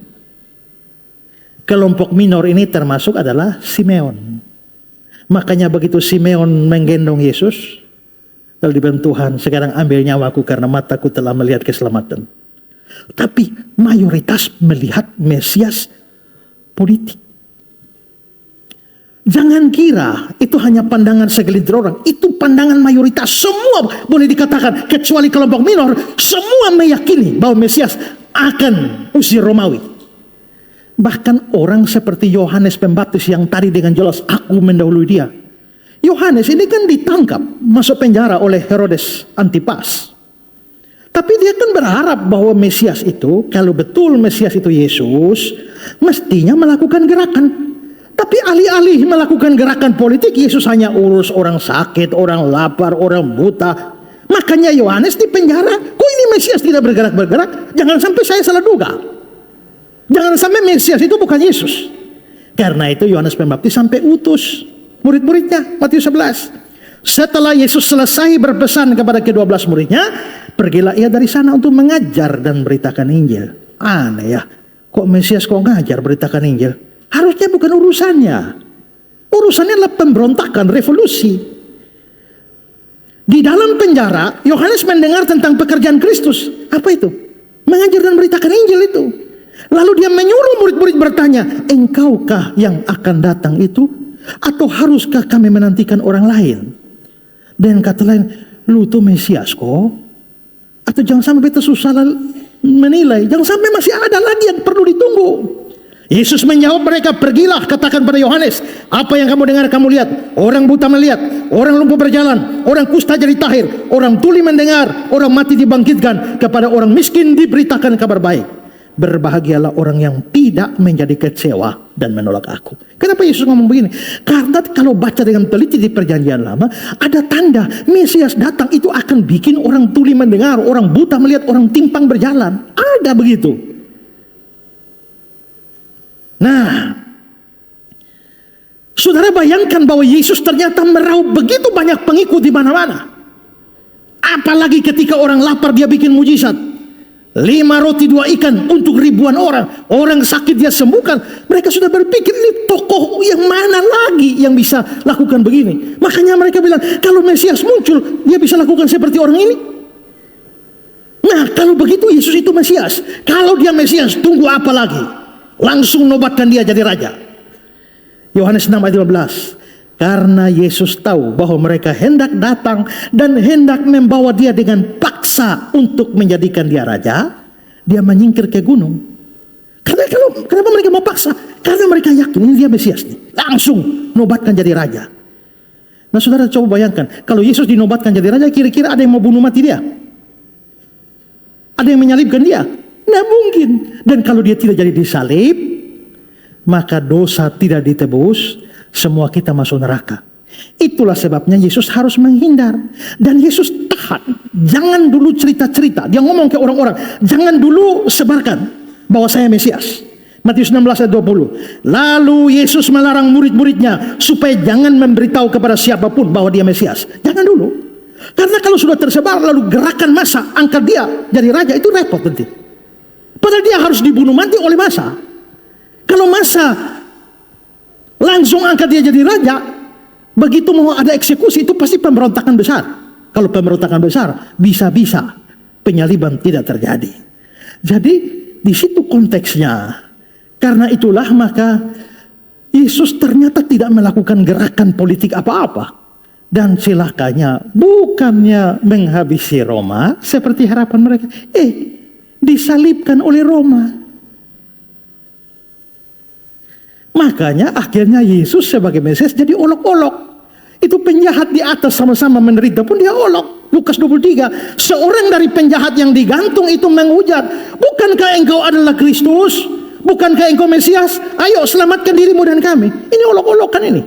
Kelompok minor ini termasuk adalah Simeon. Makanya begitu Simeon menggendong Yesus, lalu dibilang, Tuhan sekarang ambil nyawaku karena mataku telah melihat keselamatan. Tapi mayoritas melihat Mesias politik. Jangan kira itu hanya pandangan segelintir orang. Itu pandangan mayoritas. Semua boleh dikatakan, kecuali kelompok minor, semua meyakini bahwa Mesias akan usir Romawi. Bahkan orang seperti Yohanes Pembaptis yang tadi dengan jelas aku mendahului dia. Yohanes ini kan ditangkap, masuk penjara oleh Herodes Antipas. Tapi dia kan berharap bahwa Mesias itu, kalau betul Mesias itu Yesus, mestinya melakukan gerakan. Tapi alih-alih melakukan gerakan politik, Yesus hanya urus orang sakit, orang lapar, orang buta. Makanya Yohanes di penjara. Kok ini Mesias tidak bergerak-bergerak? Jangan sampai saya salah duga. Jangan sampai Mesias itu bukan Yesus. Karena itu Yohanes Pembaptis sampai utus murid-muridnya. Matius 11. Setelah Yesus selesai berpesan kepada ke-12 muridnya, pergilah ia dari sana untuk mengajar dan beritakan Injil. Aneh ya, kok Mesias kok ngajar beritakan Injil? Harusnya bukan urusannya. Urusannya adalah pemberontakan, revolusi. Di dalam penjara, Yohanes mendengar tentang pekerjaan Kristus. Apa itu? Mengajar dan beritakan Injil itu. Lalu dia menyuruh murid-murid bertanya, engkaukah yang akan datang itu? Atau haruskah kami menantikan orang lain? Dan kata lain, lu tuh Mesias kok? Atau jangan sampai kita susah menilai. Jangan sampai masih ada lagi yang perlu ditunggu. Yesus menjawab mereka, pergilah katakan pada Yohanes, apa yang kamu dengar kamu lihat. Orang buta melihat, orang lumpuh berjalan, orang kusta jadi tahir, orang tuli mendengar, orang mati dibangkitkan, kepada orang miskin diberitakan kabar baik. Berbahagialah orang yang tidak menjadi kecewa dan menolak aku. Kenapa Yesus ngomong begini? Karena kalau baca dengan teliti di perjanjian lama, ada tanda Mesias datang itu akan bikin orang tuli mendengar, orang buta melihat, orang timpang berjalan. Ada begitu. Nah, saudara bayangkan bahwa Yesus ternyata meraup begitu banyak pengikut di mana-mana. Apalagi ketika orang lapar dia bikin mujizat. 5 roti 2 ikan untuk ribuan orang. Orang sakit dia sembuhkan. Mereka sudah berpikir, ini tokoh yang mana lagi yang bisa lakukan begini. Makanya mereka bilang, kalau Mesias muncul, dia bisa lakukan seperti orang ini. Nah, kalau begitu Yesus itu Mesias. Kalau dia Mesias, tunggu apa lagi? Langsung nobatkan dia jadi raja. Yohanes 6 ayat 15. Karena Yesus tahu bahwa mereka hendak datang dan hendak membawa dia dengan paksa untuk menjadikan dia raja, dia menyingkir ke gunung. Kenapa mereka mau paksa? Karena mereka yakin ini dia Mesias nih. Langsung nobatkan jadi raja. Nah, saudara coba bayangkan, kalau Yesus dinobatkan jadi raja, kira-kira ada yang mau bunuh mati dia? Ada yang menyalibkan dia? Tidak mungkin. Dan kalau dia tidak jadi disalib, maka dosa tidak ditebus, semua kita masuk neraka. Itulah sebabnya Yesus harus menghindar. Dan Yesus tahan. Jangan dulu cerita-cerita. Dia ngomong ke orang-orang, jangan dulu sebarkan bahwa saya Mesias. Matius 16 ayat 20. Lalu Yesus melarang murid-muridnya supaya jangan memberitahu kepada siapapun bahwa dia Mesias. Jangan dulu. Karena kalau sudah tersebar lalu gerakan massa angkat dia jadi raja, itu repot nanti. Padahal dia harus dibunuh mati oleh massa. Kalau massa langsung angkat dia jadi raja, begitu mau ada eksekusi, itu pasti pemberontakan besar. Kalau pemberontakan besar, bisa-bisa penyaliban tidak terjadi. Jadi di situ konteksnya. Karena itulah maka Yesus ternyata tidak melakukan gerakan politik apa-apa. Dan celakanya bukannya menghabisi Roma seperti harapan mereka. Disalibkan oleh Roma. Makanya akhirnya Yesus sebagai Mesias jadi olok-olok. Itu penjahat di atas sama-sama menderita pun dia olok. Lukas 23. Seorang dari penjahat yang digantung itu menghujat, bukankah engkau adalah Kristus? Bukankah engkau Mesias? Ayo selamatkan dirimu dan kami. Ini olok-olokan ini.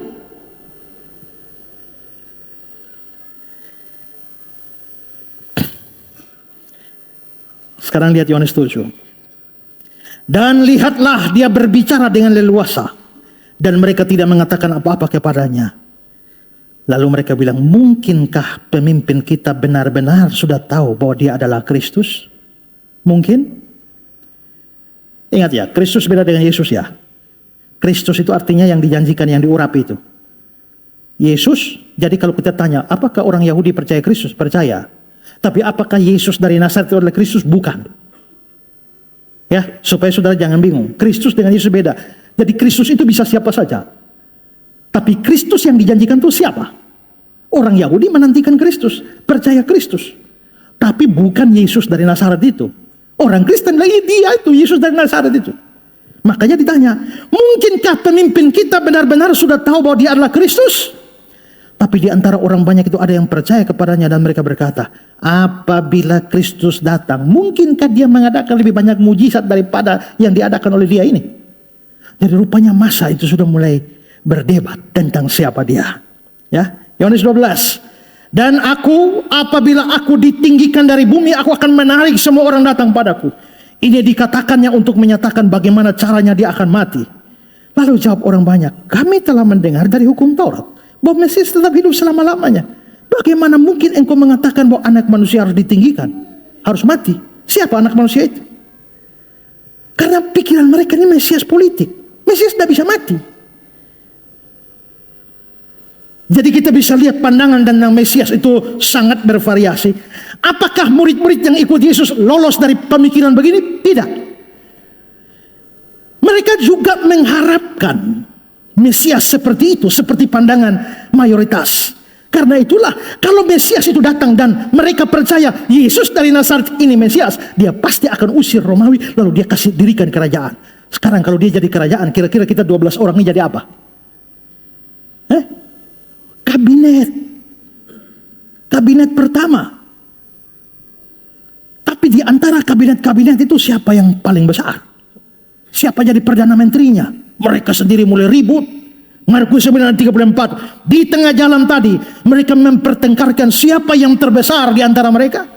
Sekarang lihat Yohanes 7. Dan lihatlah dia berbicara dengan leluasa, dan mereka tidak mengatakan apa-apa kepadanya. Lalu mereka bilang, mungkinkah pemimpin kita benar-benar sudah tahu bahwa dia adalah Kristus? Mungkin? Ingat ya, Kristus beda dengan Yesus ya. Kristus itu artinya yang dijanjikan, yang diurapi itu. Yesus, jadi kalau kita tanya, apakah orang Yahudi percaya Kristus? Percaya. Tapi apakah Yesus dari Nazaret itu adalah Kristus? Bukan. Ya, supaya saudara jangan bingung. Kristus dengan Yesus beda. Jadi Kristus itu bisa siapa saja. Tapi Kristus yang dijanjikan itu siapa? Orang Yahudi menantikan Kristus, percaya Kristus. Tapi bukan Yesus dari Nazaret itu. Orang Kristen lagi dia itu, Yesus dari Nazaret itu. Makanya ditanya, mungkinkah pemimpin kita benar-benar sudah tahu bahwa dia adalah Kristus? Tapi di antara orang banyak itu ada yang percaya kepadanya dan mereka berkata, apabila Kristus datang, mungkinkah dia mengadakan lebih banyak mujizat daripada yang diadakan oleh dia ini? Jadi rupanya massa itu sudah mulai berdebat tentang siapa dia. Ya, Yohanes 12. Dan apabila aku ditinggikan dari bumi, aku akan menarik semua orang datang padaku. Ini dikatakannya untuk menyatakan bagaimana caranya dia akan mati. Lalu jawab orang banyak, kami telah mendengar dari hukum Taurat bahwa Mesias tetap hidup selama-lamanya. Bagaimana mungkin engkau mengatakan bahwa anak manusia harus ditinggikan, harus mati? Siapa anak manusia itu? Karena pikiran mereka ini Mesias politik. Mesias tidak bisa mati. Jadi kita bisa lihat pandangan tentang Mesias itu sangat bervariasi. Apakah murid-murid yang ikut Yesus lolos dari pemikiran begini? Tidak. Mereka juga mengharapkan Mesias seperti itu, seperti pandangan mayoritas. Karena itulah, kalau Mesias itu datang dan mereka percaya Yesus dari Nazaret ini Mesias, dia pasti akan usir Romawi, lalu dia kasih dirikan kerajaan. Sekarang kalau dia jadi kerajaan, kira-kira kita 12 orang ini jadi apa? Kabinet. Kabinet pertama. Tapi di antara kabinet-kabinet itu siapa yang paling besar? Siapa jadi Perdana Menterinya? Mereka sendiri mulai ribut. Markus 9:34. Di tengah jalan tadi, mereka mempertengkarkan siapa yang terbesar di antara mereka.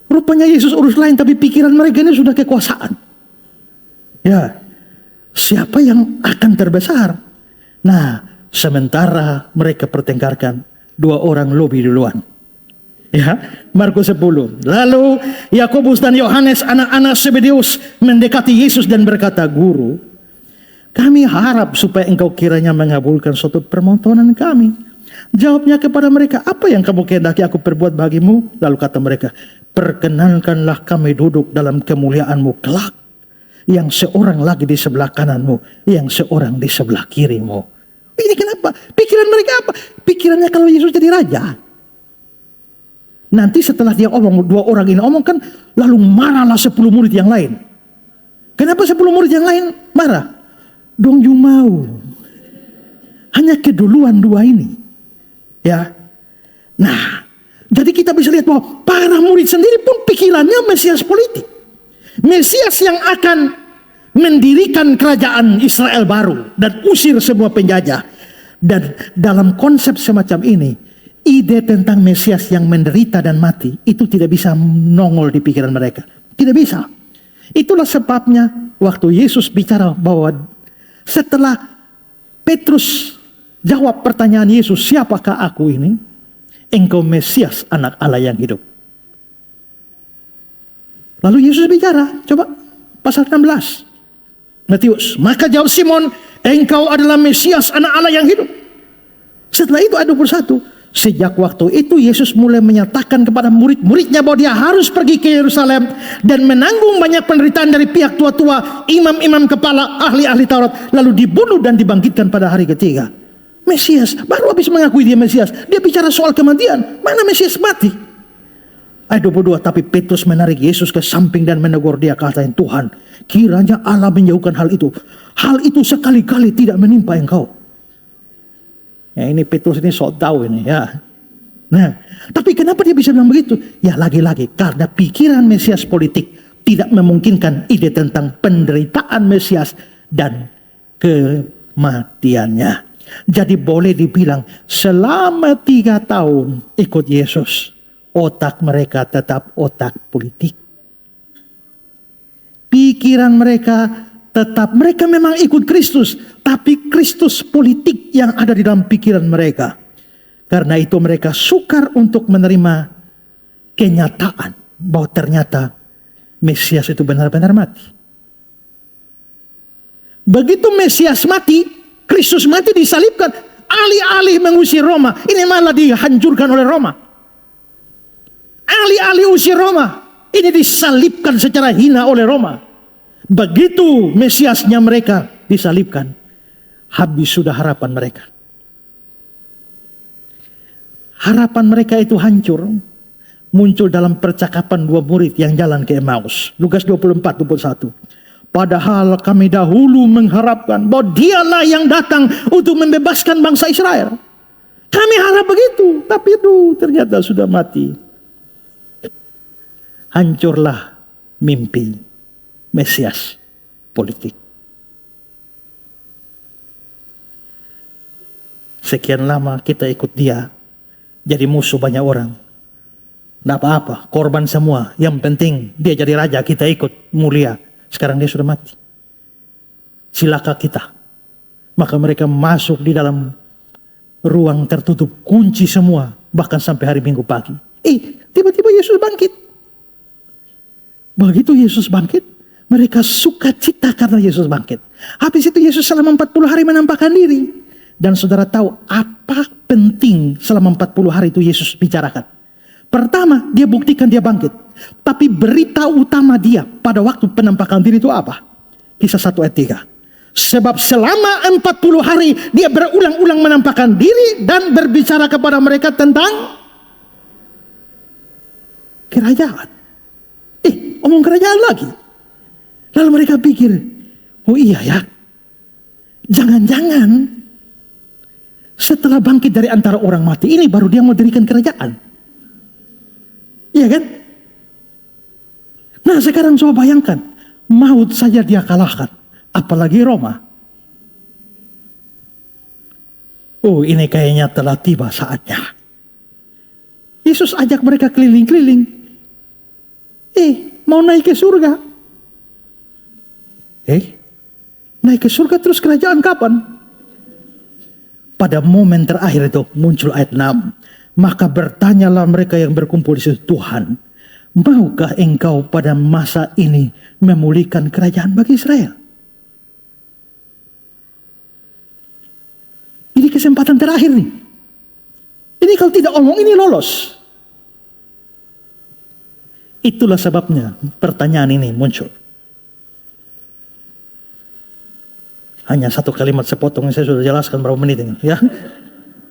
Rupanya Yesus urus lain, tapi pikiran mereka ini sudah kekuasaan. Ya, siapa yang akan terbesar? Nah, sementara mereka pertengkarkan, 2 orang lebih duluan. Ya, Markus 10. Lalu Yakobus dan Yohanes, anak-anak Zebedeus, mendekati Yesus dan berkata, "Guru, kami harap supaya engkau kiranya mengabulkan suatu permohonan kami." Jawabnya kepada mereka, "Apa yang kamu kehendaki aku perbuat bagimu?" Lalu kata mereka, "Perkenankanlah kami duduk dalam kemuliaanmu kelak, yang seorang lagi di sebelah kananmu, yang seorang di sebelah kirimu." Ini kenapa? Pikiran mereka apa? Pikirannya kalau Yesus jadi raja. Nanti setelah dia omong, 2 orang ini omong kan, lalu marahlah 10 murid yang lain. Kenapa 10 murid yang lain marah? Dong you mau. Hanya keduluan 2 ini. Ya. Nah, jadi kita bisa lihat bahwa para murid sendiri pun pikirannya Mesias politik. Mesias yang akan mendirikan kerajaan Israel baru dan usir semua penjajah. Dan dalam konsep semacam ini, ide tentang Mesias yang menderita dan mati itu tidak bisa nongol di pikiran mereka. Tidak bisa. Itulah sebabnya waktu Yesus bicara bahwa setelah Petrus jawab pertanyaan Yesus, "Siapakah aku ini?" "Engkau Mesias, anak Allah yang hidup." Lalu Yesus bicara, coba pasal 16. Matius, "Maka jawab Simon, engkau adalah Mesias, anak Allah yang hidup." Setelah itu ayat 21. Sejak waktu itu Yesus mulai menyatakan kepada murid-muridnya bahwa dia harus pergi ke Yerusalem dan menanggung banyak penderitaan dari pihak tua-tua, imam-imam kepala, ahli-ahli Taurat, lalu dibunuh dan dibangkitkan pada hari ketiga. Mesias, baru habis mengakui dia Mesias, dia bicara soal kematian. Mana Mesias mati? Ayat 22, tapi Petrus menarik Yesus ke samping dan menegur dia, katanya, "Tuhan, kiranya Allah menjauhkan hal itu. Hal itu sekali-kali tidak menimpa engkau." Ya, ini Petrus ini sok tahu ini ya. Nah, tapi kenapa dia bisa bilang begitu? Ya lagi-lagi karena pikiran Mesias politik tidak memungkinkan ide tentang penderitaan Mesias dan kematiannya. Jadi boleh dibilang selama 3 tahun ikut Yesus, otak mereka tetap otak politik. Pikiran mereka tetap, mereka memang ikut Kristus, tapi Kristus politik yang ada di dalam pikiran mereka. Karena itu mereka sukar untuk menerima kenyataan bahwa ternyata Mesias itu benar-benar mati. Begitu Mesias mati, Kristus mati, disalibkan, alih-alih mengusir Roma, ini malah dihancurkan oleh Roma. Alih-alih usir Roma, ini disalibkan secara hina oleh Roma. Begitu Mesiasnya mereka disalibkan, habis sudah harapan mereka. Harapan mereka itu hancur, muncul dalam percakapan 2 murid yang jalan ke Emmaus. Lukas 24:21. "Padahal kami dahulu mengharapkan bahwa dialah yang datang untuk membebaskan bangsa Israel. Kami harap begitu, tapi itu ternyata sudah mati." Hancurlah mimpi Mesias politik. Sekian lama kita ikut dia, jadi musuh banyak orang. Tidak apa-apa, korban semua. Yang penting dia jadi raja, kita ikut mulia. Sekarang dia sudah mati. Cilaka kita. Maka mereka masuk di dalam ruang tertutup, kunci semua, bahkan sampai hari Minggu pagi. Tiba-tiba Yesus bangkit. Begitu Yesus bangkit, mereka sukacita karena Yesus bangkit. Habis itu Yesus selama 40 hari menampakkan diri. Dan saudara tahu apa penting selama 40 hari itu Yesus bicarakan. Pertama, dia buktikan dia bangkit. Tapi berita utama dia pada waktu penampakan diri itu apa? Kisah 1 ayat 3. Sebab selama 40 hari dia berulang-ulang menampakkan diri dan berbicara kepada mereka tentang kerajaan. Omong kerajaan lagi. Lalu mereka pikir, Oh iya ya, jangan-jangan setelah bangkit dari antara orang mati ini baru dia mau dirikan kerajaan. Iya kan? Nah sekarang coba bayangkan, maut saja dia kalahkan, apalagi Roma. Oh ini kayaknya telah tiba saatnya. Yesus ajak mereka keliling-keliling. Mau naik ke surga. Naik ke surga terus kerajaan kapan? Pada momen terakhir itu muncul ayat 6. Maka bertanyalah mereka yang berkumpul di situ, Tuhan, maukah engkau pada masa ini memulihkan kerajaan bagi Israel? Ini kesempatan terakhir nih. Ini kalau tidak omong ini lolos. Itulah sebabnya pertanyaan ini muncul. Hanya satu kalimat sepotong yang saya sudah jelaskan berapa menit ini, ya.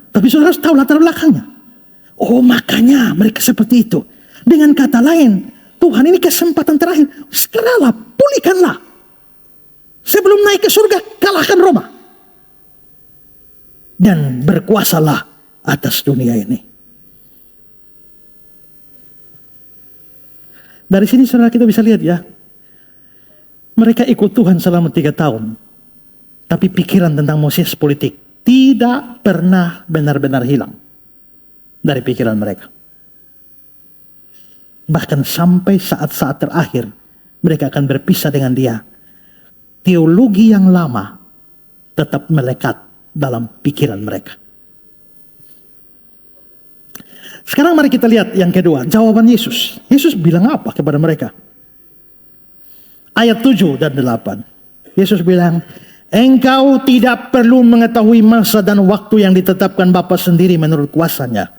Tapi saudara harus tahu latar belakangnya. Oh makanya mereka seperti itu. Dengan kata lain, Tuhan ini kesempatan terakhir. Segeralah, pulihkanlah. Sebelum naik ke surga, kalahkan Roma. Dan berkuasalah atas dunia ini. Dari sini saudara kita bisa lihat ya. Mereka ikut Tuhan selama 3 tahun. Tapi pikiran tentang Moses politik tidak pernah benar-benar hilang dari pikiran mereka. Bahkan sampai saat-saat terakhir mereka akan berpisah dengan dia. Teologi yang lama tetap melekat dalam pikiran mereka. Sekarang mari kita lihat yang kedua, jawaban Yesus. Yesus bilang apa kepada mereka? Ayat 7 dan 8. Yesus bilang, engkau tidak perlu mengetahui masa dan waktu yang ditetapkan Bapa sendiri menurut kuasanya.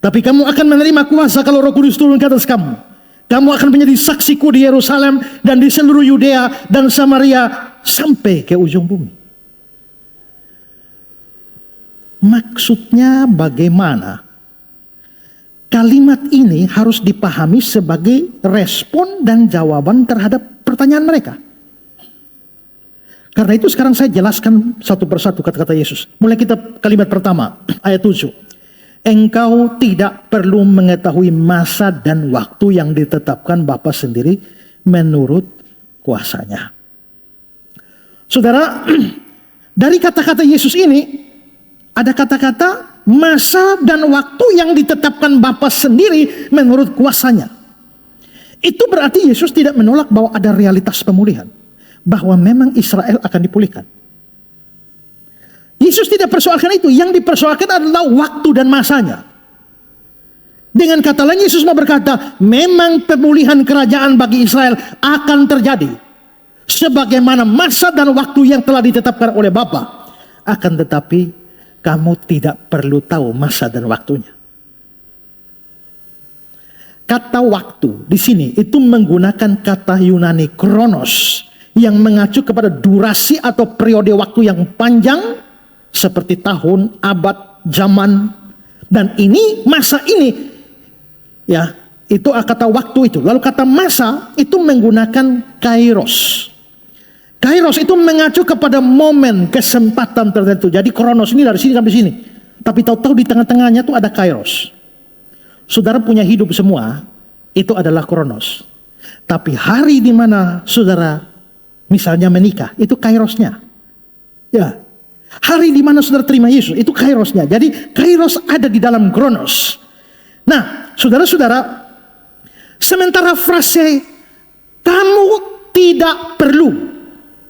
Tapi kamu akan menerima kuasa kalau Roh Kudus turun ke atas kamu. Kamu akan menjadi saksiku di Yerusalem dan di seluruh Yudea dan Samaria sampai ke ujung bumi. Maksudnya bagaimana? Kalimat ini harus dipahami sebagai respon dan jawaban terhadap pertanyaan mereka. Karena itu sekarang saya jelaskan satu persatu kata-kata Yesus. Mulai kita kalimat pertama, ayat 7. Engkau tidak perlu mengetahui masa dan waktu yang ditetapkan Bapa sendiri menurut kuasanya. Saudara, dari kata-kata Yesus ini, ada kata-kata masa dan waktu yang ditetapkan Bapa sendiri menurut kuasanya. Itu berarti Yesus tidak menolak bahwa ada realitas pemulihan. Bahwa memang Israel akan dipulihkan. Yesus tidak persoalkan itu. Yang dipersoalkan adalah waktu dan masanya. Dengan kata lain Yesus mau berkata, memang pemulihan kerajaan bagi Israel akan terjadi. Sebagaimana masa dan waktu yang telah ditetapkan oleh Bapa. Akan tetapi kamu tidak perlu tahu masa dan waktunya. Kata waktu di sini itu menggunakan kata Yunani kronos yang mengacu kepada durasi atau periode waktu yang panjang seperti tahun, abad, zaman. Dan ini masa ini ya, itu kata waktu itu. Lalu kata masa itu menggunakan kairos. Kairos itu mengacu kepada momen, kesempatan tertentu. Jadi kronos ini dari sini sampai sini. Tapi tahu-tahu di tengah-tengahnya itu ada kairos. Saudara punya hidup semua, itu adalah kronos. Tapi hari di mana saudara misalnya menikah, itu kairosnya. Ya. Hari di mana saudara terima Yesus, itu kairosnya. Jadi kairos ada di dalam kronos. Nah, saudara-saudara, sementara frase kamu tidak perlu,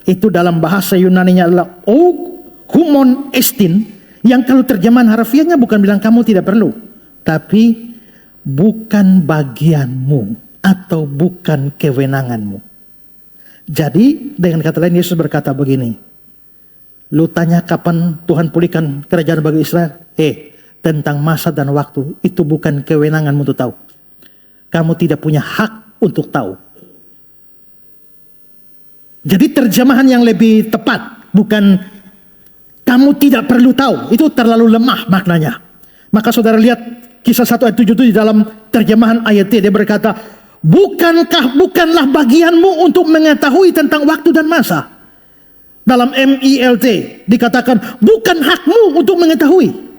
itu dalam bahasa Yunaninya adalah humon estin, yang kalau terjemahan harfiahnya bukan bilang kamu tidak perlu, tapi bukan bagianmu atau bukan kewenanganmu. Jadi dengan kata lain Yesus berkata begini, lu tanya kapan Tuhan pulihkan kerajaan bagi Israel? Tentang masa dan waktu itu bukan kewenanganmu untuk tahu. Kamu tidak punya hak untuk tahu. Jadi terjemahan yang lebih tepat bukan kamu tidak perlu tahu, itu terlalu lemah maknanya. Maka saudara lihat Kisah 1 ayat 7 itu di dalam terjemahan ayat dia berkata, bukanlah bagianmu untuk mengetahui tentang waktu dan masa. Dalam MILT dikatakan bukan hakmu untuk mengetahui.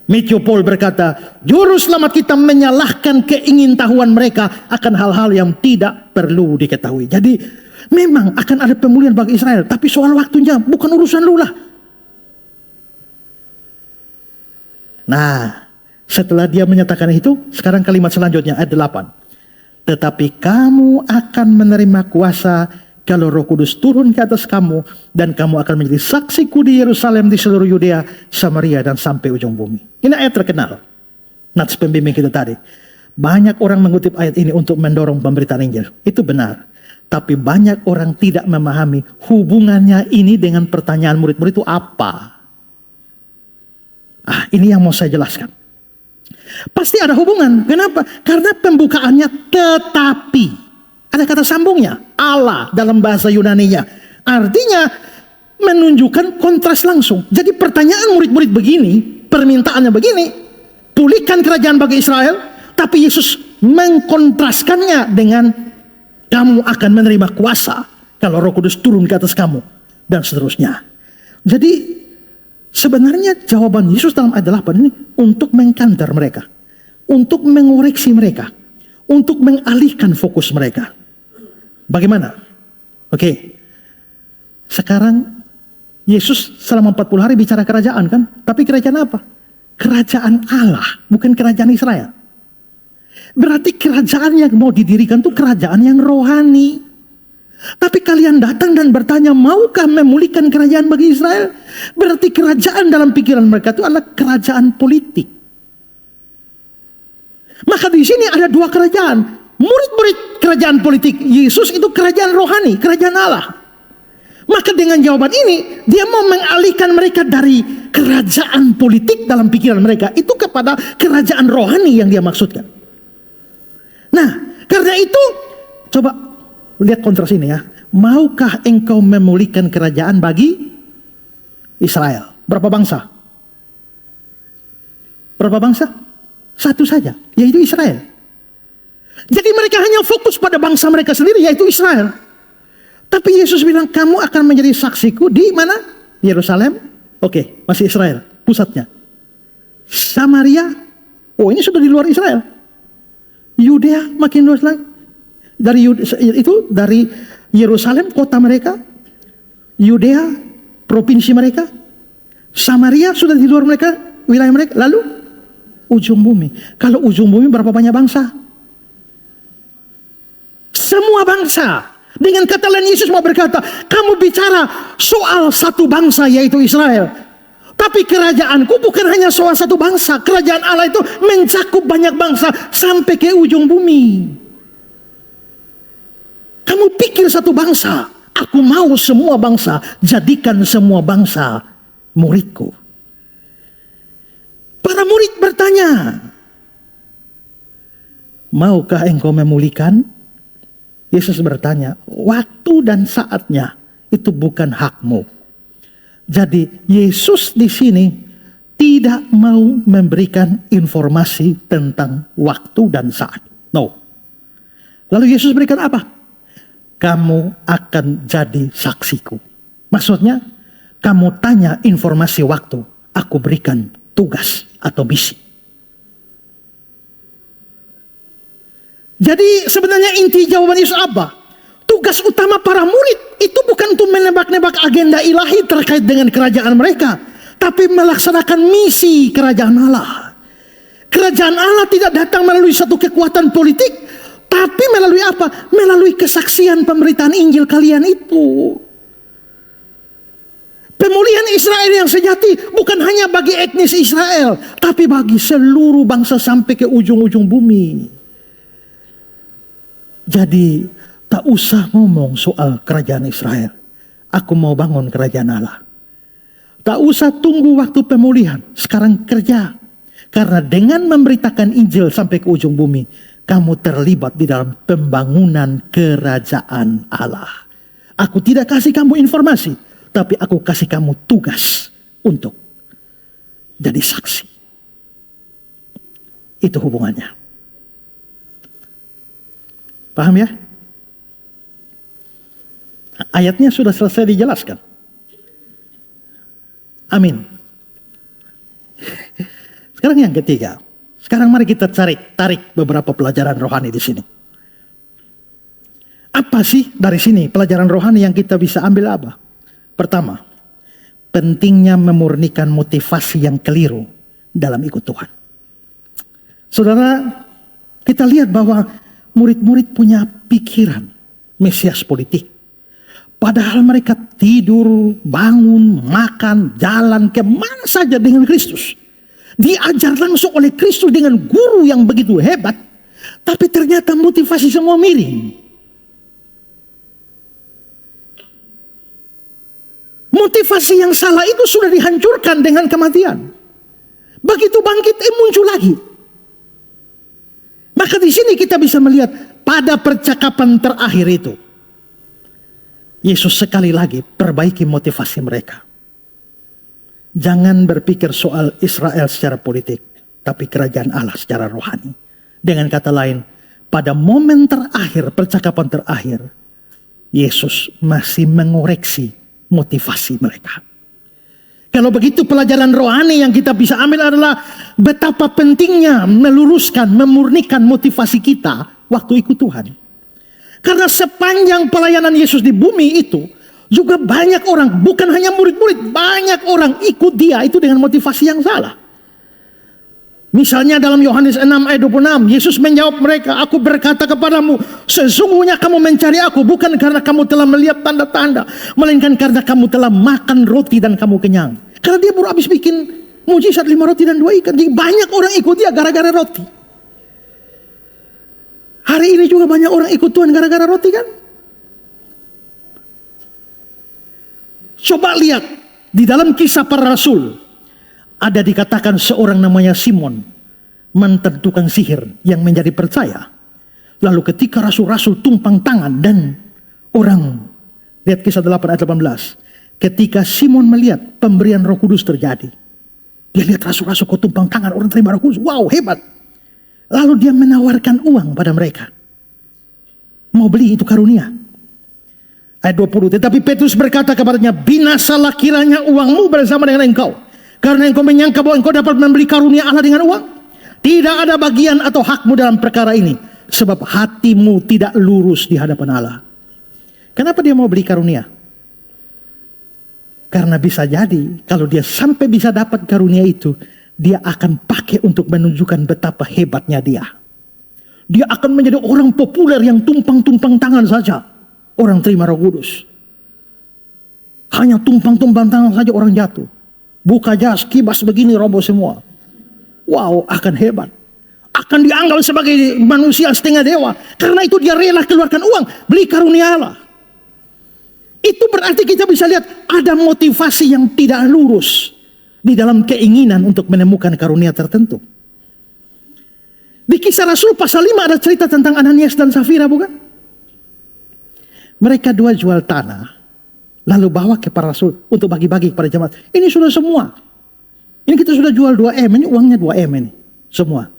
Matthew Paul berkata, juru selamat kita menyalahkan keingintahuan mereka akan hal-hal yang tidak perlu diketahui. Jadi memang akan ada pemulihan bagi Israel, tapi soal waktunya bukan urusan lu lah. Nah, setelah dia menyatakan itu, sekarang kalimat selanjutnya ayat 8. Tetapi kamu akan menerima kuasa kalau Roh Kudus turun ke atas kamu, dan kamu akan menjadi saksiku di Yerusalem, di seluruh Yudea, Samaria, dan sampai ujung bumi. Ini ayat terkenal. Nats pembimbing kita tadi. Banyak orang mengutip ayat ini untuk mendorong pemberitaan Injil. Itu benar. Tapi banyak orang tidak memahami hubungannya ini dengan pertanyaan murid-murid itu apa. Ini yang mau saya jelaskan. Pasti ada hubungan. Kenapa? Karena pembukaannya tetapi. Ada kata sambungnya, Allah dalam bahasa Yunaninya. Artinya menunjukkan kontras langsung. Jadi pertanyaan murid-murid begini, permintaannya begini, pulihkan kerajaan bagi Israel, tapi Yesus mengkontraskannya dengan kamu akan menerima kuasa kalau Roh Kudus turun ke atas kamu, dan seterusnya. Jadi sebenarnya jawaban Yesus dalam ayat 8 ini untuk mengkantar mereka, untuk mengoreksi mereka, untuk mengalihkan fokus mereka. Bagaimana? Oke. Sekarang Yesus selama 40 hari bicara kerajaan kan? Tapi kerajaan apa? Kerajaan Allah, bukan kerajaan Israel. Berarti kerajaan yang mau didirikan itu kerajaan yang rohani. Tapi kalian datang dan bertanya, maukah memulihkan kerajaan bagi Israel? Berarti kerajaan dalam pikiran mereka itu adalah kerajaan politik. Maka di sini ada dua kerajaan. Murid-murid kerajaan politik, Yesus itu kerajaan rohani, kerajaan Allah. Maka dengan jawaban ini, dia mau mengalihkan mereka dari kerajaan politik dalam pikiran mereka itu kepada kerajaan rohani yang dia maksudkan. Nah, karena itu, coba lihat kontras ini ya. Maukah engkau memulihkan kerajaan bagi Israel? Berapa bangsa? Berapa bangsa? Satu saja, yaitu Israel. Jadi mereka hanya fokus pada bangsa mereka sendiri, yaitu Israel. Tapi Yesus bilang, kamu akan menjadi saksiku di mana? Yerusalem. Oke, masih Israel pusatnya. Samaria, oh ini sudah di luar Israel. Yudea makin luas lagi. Dari Yerusalem kota mereka, Yudea provinsi mereka, Samaria sudah di luar mereka, wilayah mereka. Lalu ujung bumi. Kalau ujung bumi berapa banyak bangsa? Semua bangsa. Dengan kata lain Yesus mau berkata, kamu bicara soal satu bangsa yaitu Israel. Tapi kerajaanku bukan hanya soal satu bangsa. Kerajaan Allah itu mencakup banyak bangsa sampai ke ujung bumi. Kamu pikir satu bangsa, aku mau semua bangsa, jadikan semua bangsa muridku. Para murid bertanya, maukah engkau memulihkan? Yesus bertanya, waktu dan saatnya itu bukan hakmu. Jadi Yesus di sini tidak mau memberikan informasi tentang waktu dan saat. No. Lalu Yesus berikan apa? Kamu akan jadi saksiku. Maksudnya, kamu tanya informasi waktu, aku berikan tugas atau misi. Jadi sebenarnya inti jawaban Yesus apa? Tugas utama para murid itu bukan untuk menebak-nebak agenda ilahi terkait dengan kerajaan mereka, tapi melaksanakan misi kerajaan Allah. Kerajaan Allah tidak datang melalui satu kekuatan politik, tapi melalui apa? Melalui kesaksian pemberitaan Injil kalian itu. Pemulihan Israel yang sejati bukan hanya bagi etnis Israel, tapi bagi seluruh bangsa sampai ke ujung-ujung bumi. Jadi tak usah ngomong soal kerajaan Israel. Aku mau bangun kerajaan Allah. Tak usah tunggu waktu pemulihan. Sekarang kerja. Karena dengan memberitakan Injil sampai ke ujung bumi, kamu terlibat di dalam pembangunan kerajaan Allah. Aku tidak kasih kamu informasi, tapi aku kasih kamu tugas untuk jadi saksi. Itu hubungannya. Paham ya? Ayatnya sudah selesai dijelaskan. Amin. Sekarang yang ketiga. Sekarang mari kita tarik beberapa pelajaran rohani di sini. Apa sih dari sini pelajaran rohani yang kita bisa ambil apa? Pertama, pentingnya memurnikan motivasi yang keliru dalam ikut Tuhan. Saudara, kita lihat bahwa murid-murid punya pikiran Mesias politik. Padahal mereka tidur, bangun, makan, jalan kemana saja dengan Kristus. Diajar langsung oleh Kristus dengan guru yang begitu hebat. Tapi ternyata motivasi semua miring. Motivasi yang salah itu sudah dihancurkan dengan kematian. Begitu bangkit, muncul lagi. Maka di sini kita bisa melihat pada percakapan terakhir itu, Yesus sekali lagi perbaiki motivasi mereka. Jangan berpikir soal Israel secara politik, tapi kerajaan Allah secara rohani. Dengan kata lain, pada momen terakhir, percakapan terakhir, Yesus masih mengoreksi motivasi mereka. Kalau begitu pelajaran rohani yang kita bisa ambil adalah betapa pentingnya meluruskan, memurnikan motivasi kita waktu ikut Tuhan. Karena sepanjang pelayanan Yesus di bumi itu, juga banyak orang, bukan hanya murid-murid, banyak orang ikut dia itu dengan motivasi yang salah. Misalnya dalam Yohanes 6 ayat 26, Yesus menjawab mereka, "Aku berkata kepadamu, sesungguhnya kamu mencari aku bukan karena kamu telah melihat tanda-tanda, melainkan karena kamu telah makan roti dan kamu kenyang." Karena dia baru habis bikin mujizat 5 roti dan 2 ikan. Jadi banyak orang ikut dia gara-gara roti. Hari ini juga banyak orang ikut Tuhan gara-gara roti kan? Coba lihat di dalam Kisah Para Rasul. Ada dikatakan seorang namanya Simon, mantan tukang sihir yang menjadi percaya. Lalu ketika rasul-rasul tumpang tangan dan orang, lihat Kisah 8 ayat 18. Ketika Simon melihat pemberian Roh Kudus terjadi. Dia lihat rasul-rasul kok tumpang tangan, orang terima Roh Kudus. Wow, hebat. Lalu dia menawarkan uang pada mereka. Mau beli itu karunia. Ayat 20. Tetapi Petrus berkata kepadanya, "Binasalah kiranya uangmu bersama dengan engkau. Karena engkau menyangka bahwa engkau dapat membeli karunia Allah dengan uang. Tidak ada bagian atau hakmu dalam perkara ini. Sebab hatimu tidak lurus di hadapan Allah." Kenapa dia mau beli karunia? Karena bisa jadi kalau dia sampai bisa dapat karunia itu, dia akan pakai untuk menunjukkan betapa hebatnya dia. Dia akan menjadi orang populer yang tumpang-tumpang tangan saja. Orang terima Roh Kudus. Hanya tumpang-tumpang tangan saja orang jatuh. Buka jas, kibas begini roboh semua. Wow, akan hebat. Akan dianggap sebagai manusia setengah dewa. Karena itu dia rela keluarkan uang, beli karunia Allah. Itu berarti kita bisa lihat ada motivasi yang tidak lurus di dalam keinginan untuk menemukan karunia tertentu. Di Kisah Rasul pasal 5 ada cerita tentang Ananias dan Safira, bukan? Mereka dua jual tanah, lalu bawa ke para rasul untuk bagi-bagi kepada jemaat. Ini sudah semua. Ini kita sudah jual 2M, ini uangnya 2M ini. Semua.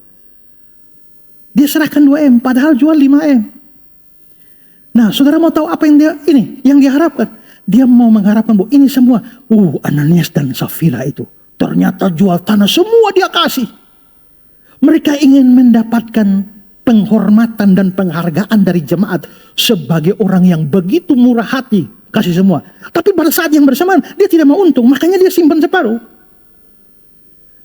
Dia serahkan 2M, padahal jual 5M. Nah, saudara mau tahu apa yang dia harapkan? Dia mau mengharapkan bahwa ini semua, Ananias dan Safira itu ternyata jual tanah semua dia kasih. Mereka ingin mendapatkan penghormatan dan penghargaan dari jemaat sebagai orang yang begitu murah hati, kasih semua. Tapi pada saat yang bersamaan dia tidak mau untung, makanya dia simpan separuh.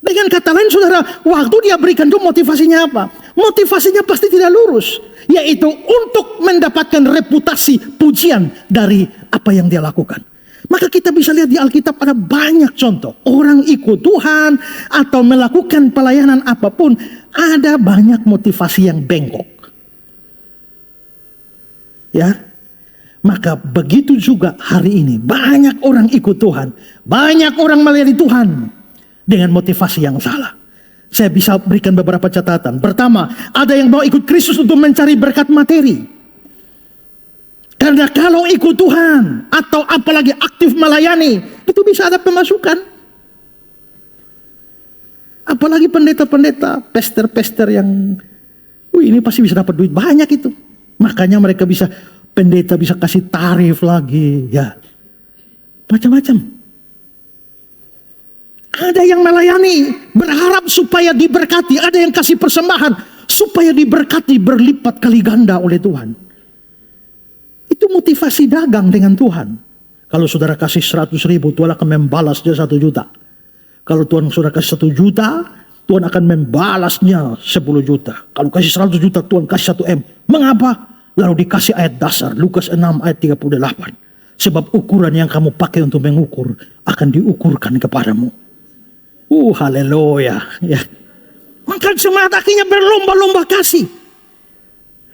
Dengan kata lain saudara, waktu dia berikan itu motivasinya apa? Motivasinya pasti tidak lurus, yaitu untuk mendapatkan reputasi pujian dari apa yang dia lakukan. Maka kita bisa lihat di Alkitab ada banyak contoh. Orang ikut Tuhan atau melakukan pelayanan apapun, ada banyak motivasi yang bengkok. Ya, maka begitu juga hari ini banyak orang ikut Tuhan, banyak orang melayani Tuhan dengan motivasi yang salah. Saya bisa berikan beberapa catatan. Pertama, ada yang mau ikut Kristus untuk mencari berkat materi. Karena kalau ikut Tuhan atau apalagi aktif melayani, itu bisa ada pemasukan. Apalagi pendeta-pendeta, pester-pester yang ini pasti bisa dapat duit banyak itu. Makanya mereka bisa, pendeta bisa kasih tarif lagi, ya. Macam-macam. Ada yang melayani, berharap supaya diberkati. Ada yang kasih persembahan, supaya diberkati berlipat kali ganda oleh Tuhan. Itu motivasi dagang dengan Tuhan. Kalau saudara kasih 100.000, Tuhan akan membalas dia 1 juta. Kalau Tuhan saudara kasih 1 juta, Tuhan akan membalasnya 10 juta. Kalau kasih 100 juta, Tuhan kasih 1 M. Mengapa? Lalu dikasih ayat dasar, Lukas 6 ayat 38. Sebab ukuran yang kamu pakai untuk mengukur akan diukurkan kepadamu. Haleluya. Ya. Maka jemaat akhirnya berlomba-lomba kasih.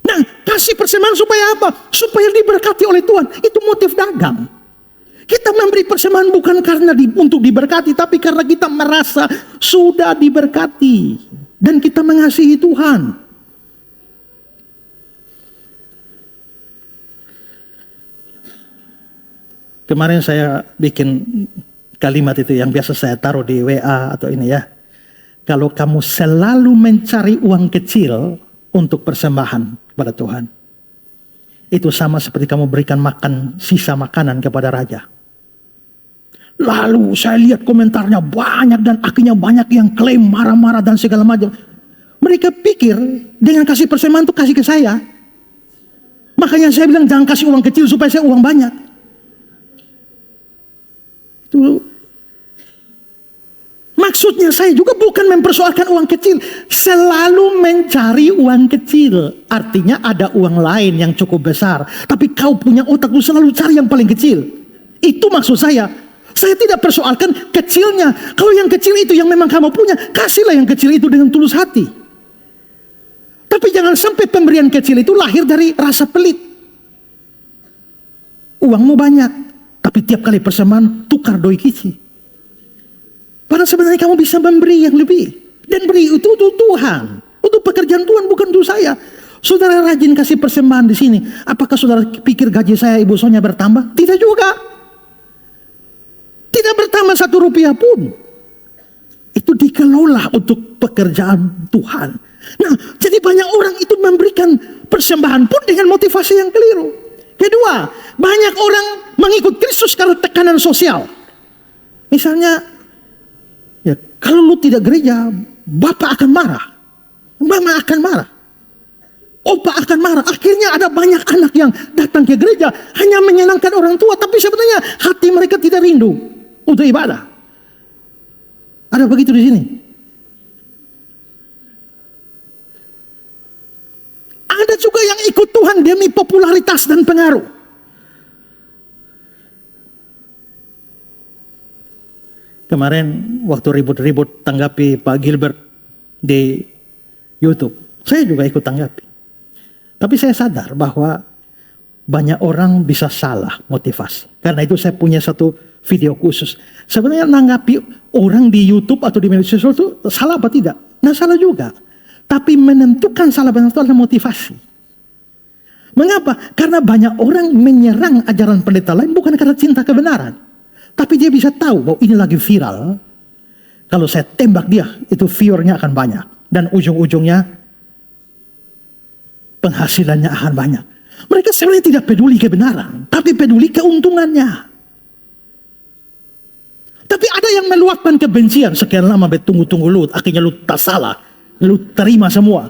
Nah, kasih persembahan supaya apa? Supaya diberkati oleh Tuhan. Itu motif dagang. Kita memberi persembahan bukan karena untuk diberkati, tapi karena kita merasa sudah diberkati. Dan kita mengasihi Tuhan. Kemarin saya bikin kalimat itu yang biasa saya taruh di WA atau ini ya. Kalau kamu selalu mencari uang kecil untuk persembahan kepada Tuhan, itu sama seperti kamu berikan makan sisa makanan kepada raja. Lalu saya lihat komentarnya banyak dan akhirnya banyak yang klaim, marah-marah dan segala macam. Mereka pikir dengan kasih persembahan itu kasih ke saya. Makanya saya bilang jangan kasih uang kecil supaya saya uang banyak. Itu maksudnya saya juga bukan mempersoalkan uang kecil. Selalu mencari uang kecil. Artinya ada uang lain yang cukup besar. Tapi kau punya otak, lu selalu cari yang paling kecil. Itu maksud saya. Saya tidak persoalkan kecilnya. Kalau yang kecil itu yang memang kamu punya, kasihlah yang kecil itu dengan tulus hati. Tapi jangan sampai pemberian kecil itu lahir dari rasa pelit. Uangmu banyak, tapi tiap kali persembahan tukar doi kici. Padahal sebenarnya kamu bisa memberi yang lebih. Dan beri itu untuk Tuhan. Untuk pekerjaan Tuhan, bukan untuk saya. Saudara rajin kasih persembahan di sini. Apakah saudara pikir gaji saya Ibu Sonia bertambah? Tidak juga. Tidak bertambah 1 rupiah pun. Itu dikelola untuk pekerjaan Tuhan. Nah, jadi banyak orang itu memberikan persembahan pun dengan motivasi yang keliru. Kedua, banyak orang mengikut Kristus karena tekanan sosial. Misalnya, ya, kalau lu tidak gereja, bapak akan marah. Mama akan marah. Opa akan marah. Akhirnya ada banyak anak yang datang ke gereja hanya menyenangkan orang tua, tapi sebenarnya hati mereka tidak rindu untuk ibadah. Ada begitu di sini. Ada juga yang ikut Tuhan demi popularitas dan pengaruh. Kemarin waktu ribut-ribut tanggapi Pak Gilbert di YouTube, saya juga ikut tanggapi. Tapi saya sadar bahwa banyak orang bisa salah motivasi. Karena itu saya punya satu video khusus. Sebenarnya nanggapi orang di YouTube atau di media sosial itu salah apa tidak? Nah, salah juga. Tapi menentukan salah benar itu adalah motivasi. Mengapa? Karena banyak orang menyerang ajaran pendeta lain bukan karena cinta kebenaran. Tapi dia bisa tahu bahwa ini lagi viral. Kalau saya tembak dia, itu viewernya akan banyak. Dan ujung-ujungnya penghasilannya akan banyak. Mereka sebenarnya tidak peduli kebenaran, tapi peduli keuntungannya. Tapi ada yang meluapkan kebencian. Sekian lama bertunggu-tunggu lu, akhirnya lu tak salah. Lu terima semua.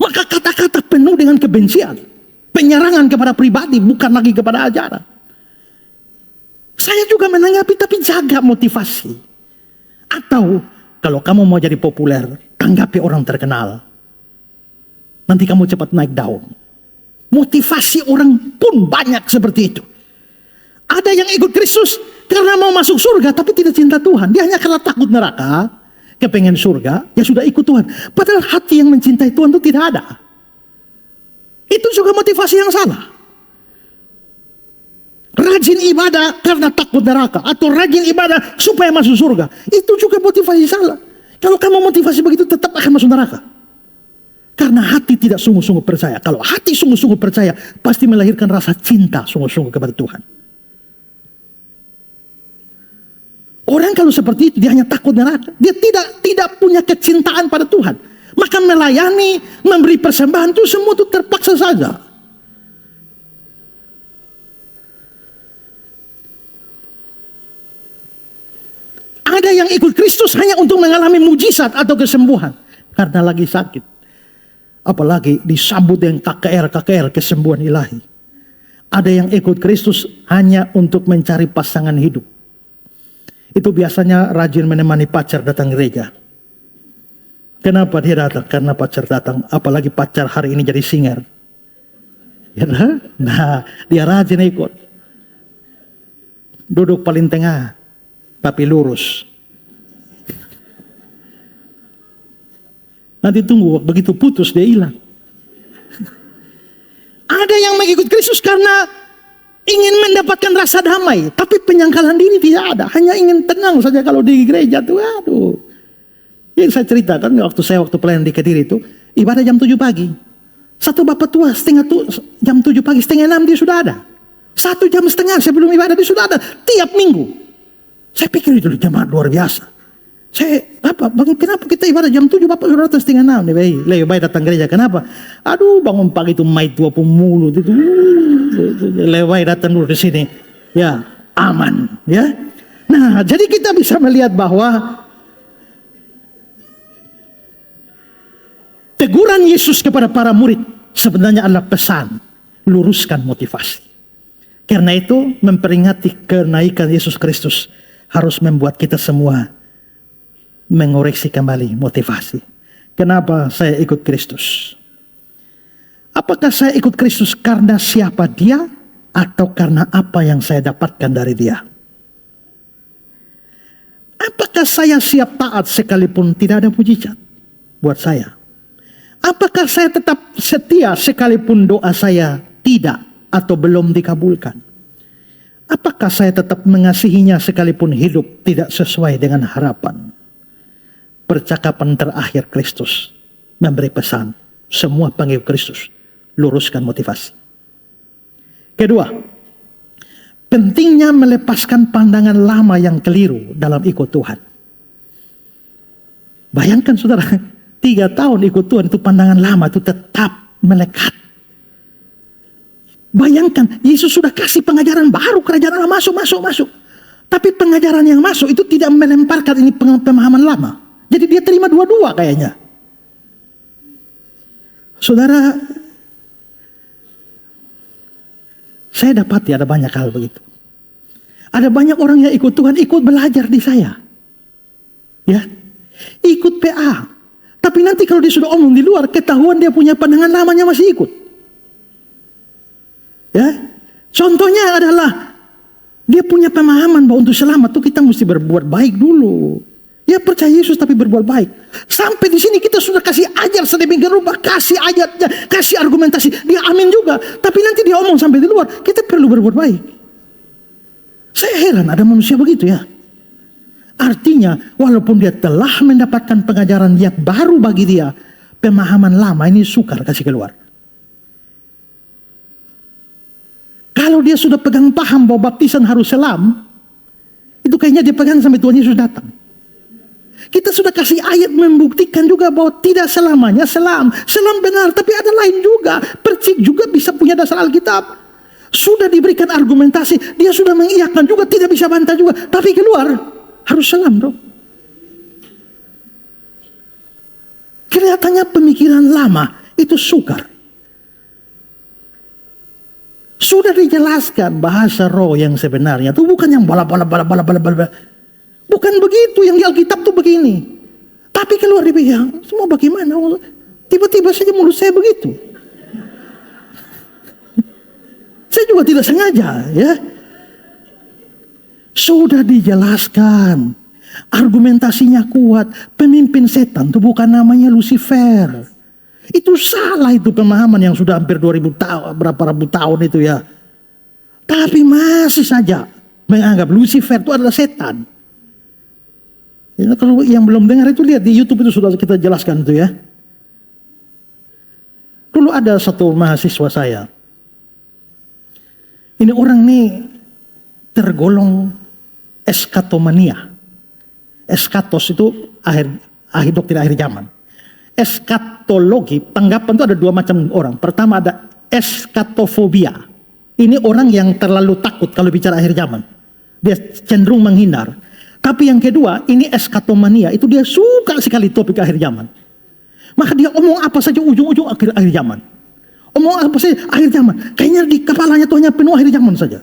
Maka kata-kata penuh dengan kebencian. Penyerangan kepada pribadi, bukan lagi kepada ajaran. Saya juga menanggapi, tapi jaga motivasi. Atau kalau kamu mau jadi populer, tanggapi orang terkenal. Nanti kamu cepat naik daun. Motivasi orang pun banyak seperti itu. Ada yang ikut Kristus karena mau masuk surga, tapi tidak cinta Tuhan. Dia hanya karena takut neraka, kepengen surga, ya sudah ikut Tuhan. Padahal hati yang mencintai Tuhan itu tidak ada. Itu juga motivasi yang salah. Rajin ibadah karena takut neraka, atau rajin ibadah supaya masuk surga, itu juga motivasi salah. Kalau kamu motivasi begitu, tetap akan masuk neraka. Karena hati tidak sungguh-sungguh percaya. Kalau hati sungguh-sungguh percaya, pasti melahirkan rasa cinta sungguh-sungguh kepada Tuhan. Orang kalau seperti itu, dia hanya takut neraka. Dia tidak punya kecintaan pada Tuhan. Maka melayani, memberi persembahan itu semua itu terpaksa saja. Ada yang ikut Kristus hanya untuk mengalami mujizat atau kesembuhan karena lagi sakit. Apalagi disambut dengan KKR kesembuhan ilahi. Ada yang ikut Kristus hanya untuk mencari pasangan hidup. Itu biasanya rajin menemani pacar datang gereja. Kenapa dia datang? Karena pacar datang. Apalagi pacar hari ini jadi singer. Ya, nah, dia rajin ikut. Duduk paling tengah, tapi lurus. Nanti tunggu, begitu putus dia hilang. Ada yang mengikut Kristus karena ingin mendapatkan rasa damai, tapi penyangkalan diri tidak ada. Hanya ingin tenang saja kalau di gereja tuh, aduh. Yang saya ceritakan waktu pelayanan di Kediri itu, ibadah jam 7 pagi. Satu bapak tua jam 7 pagi, setengah 6 dia sudah ada. 1 jam setengah sebelum ibadah dia sudah ada. Tiap minggu. Saya pikir itu jemaat luar biasa. Kenapa kita ibadah jam 7 bapak sudah datang setengah 6? Lebih baik datang gereja. Kenapa? Aduh, bangun pagi itu mai tua pemulut itu. Lebih baik datang dulu di sini. Ya, aman. Ya. Nah, jadi kita bisa melihat bahwa teguran Yesus kepada para murid sebenarnya adalah pesan, luruskan motivasi. Karena itu memperingati kenaikan Yesus Kristus harus membuat kita semua mengoreksi kembali motivasi. Kenapa saya ikut Kristus? Apakah saya ikut Kristus karena siapa dia atau karena apa yang saya dapatkan dari dia? Apakah saya siap taat sekalipun tidak ada mujizat buat saya? Apakah saya tetap setia sekalipun doa saya tidak atau belum dikabulkan? Apakah saya tetap mengasihinya sekalipun hidup tidak sesuai dengan harapan? Percakapan terakhir Kristus memberi pesan, semua pengikut Kristus, luruskan motivasi. Kedua, pentingnya melepaskan pandangan lama yang keliru dalam ikut Tuhan. Bayangkan saudara, 3 tahun ikut Tuhan itu pandangan lama itu tetap melekat. Bayangkan, Yesus sudah kasih pengajaran baru, kerajaan Allah masuk. Tapi pengajaran yang masuk itu tidak melemparkan ini pemahaman lama. Jadi dia terima dua-dua kayaknya. Saudara, saya dapati ada banyak hal begitu. Ada banyak orang yang ikut Tuhan, ikut belajar di saya. Ya, ikut PA. Tapi nanti kalau dia sudah omong di luar, ketahuan dia punya pandangan lamanya masih ikut. Ya, contohnya adalah dia punya pemahaman bahwa untuk selamat tuh kita mesti berbuat baik dulu. Ya, percaya Yesus tapi berbuat baik. Sampai di sini kita sudah kasih ajar sedemikian rupa, kasih ayatnya, kasih argumentasi, dia amin juga. Tapi nanti dia omong sampai di luar, kita perlu berbuat baik. Saya heran ada manusia begitu ya. Artinya walaupun dia telah mendapatkan pengajaran yang baru bagi dia, pemahaman lama ini sukar kasih keluar. Kalau dia sudah pegang paham bahwa baptisan harus selam, itu kayaknya dia pegang sampai Tuhan Yesus datang. Kita sudah kasih ayat membuktikan juga bahwa tidak selamanya selam. Selam benar, tapi ada lain juga. Percik juga bisa punya dasar Alkitab. Sudah diberikan argumentasi, dia sudah mengiyakan juga, tidak bisa bantah juga. Tapi keluar, harus selam bro. Kelihatannya pemikiran lama itu sukar. Sudah dijelaskan bahasa roh yang sebenarnya itu bukan yang bala. Bukan begitu, yang di Alkitab tuh begini. Tapi keluar dia bilang, semua bagaimana? Tiba-tiba saja mulut saya begitu. Saya juga tidak sengaja ya. Sudah dijelaskan. Argumentasinya kuat. Pemimpin setan itu bukan namanya Lucifer. Itu salah itu pemahaman yang sudah hampir 2000 tahun, berapa ribu tahun itu ya. Tapi masih saja menganggap Lucifer itu adalah setan. Ya, kalau yang belum dengar itu lihat di YouTube itu sudah kita jelaskan itu ya. Dulu ada satu mahasiswa saya. Ini orang nih tergolong eskatomania. Eskatos itu akhir doktrin akhir zaman. Eskatologi, tanggapan itu ada 2 macam orang. Pertama ada eskatofobia. Ini orang yang terlalu takut kalau bicara akhir zaman. Dia cenderung menghindar. Tapi yang kedua, ini eskatomania, itu dia suka sekali topik akhir zaman. Maka dia omong apa saja ujung-ujung akhir zaman. Omong apa saja akhir zaman. Kayaknya di kepalanya tuh hanya penuh akhir zaman saja.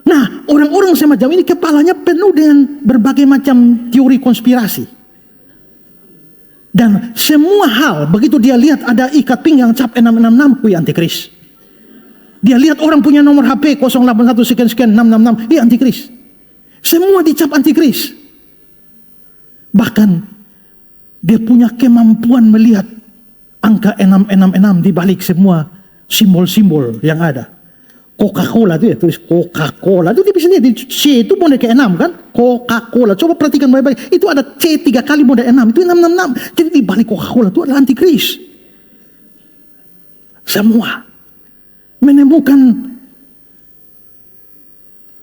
Nah, orang-orang semacam ini kepalanya penuh dengan berbagai macam teori konspirasi. Dan semua hal, begitu dia lihat ada ikat pinggang cap 666, wih antikris. Dia lihat orang punya nomor HP 081 sekian 666, antikris. Semua dicap antikris. Bahkan dia punya kemampuan melihat angka 666 di balik semua simbol-simbol yang ada. Coca-Cola itu ya, tulis Coca-Cola itu dia bisa lihat di C itu model ke 6 kan? Coca-Cola. Coba perhatikan baik-baik. Itu ada C 3 kali model 6, itu 666. Jadi di balik Coca-Cola itu adalah antikris. Semua menemukan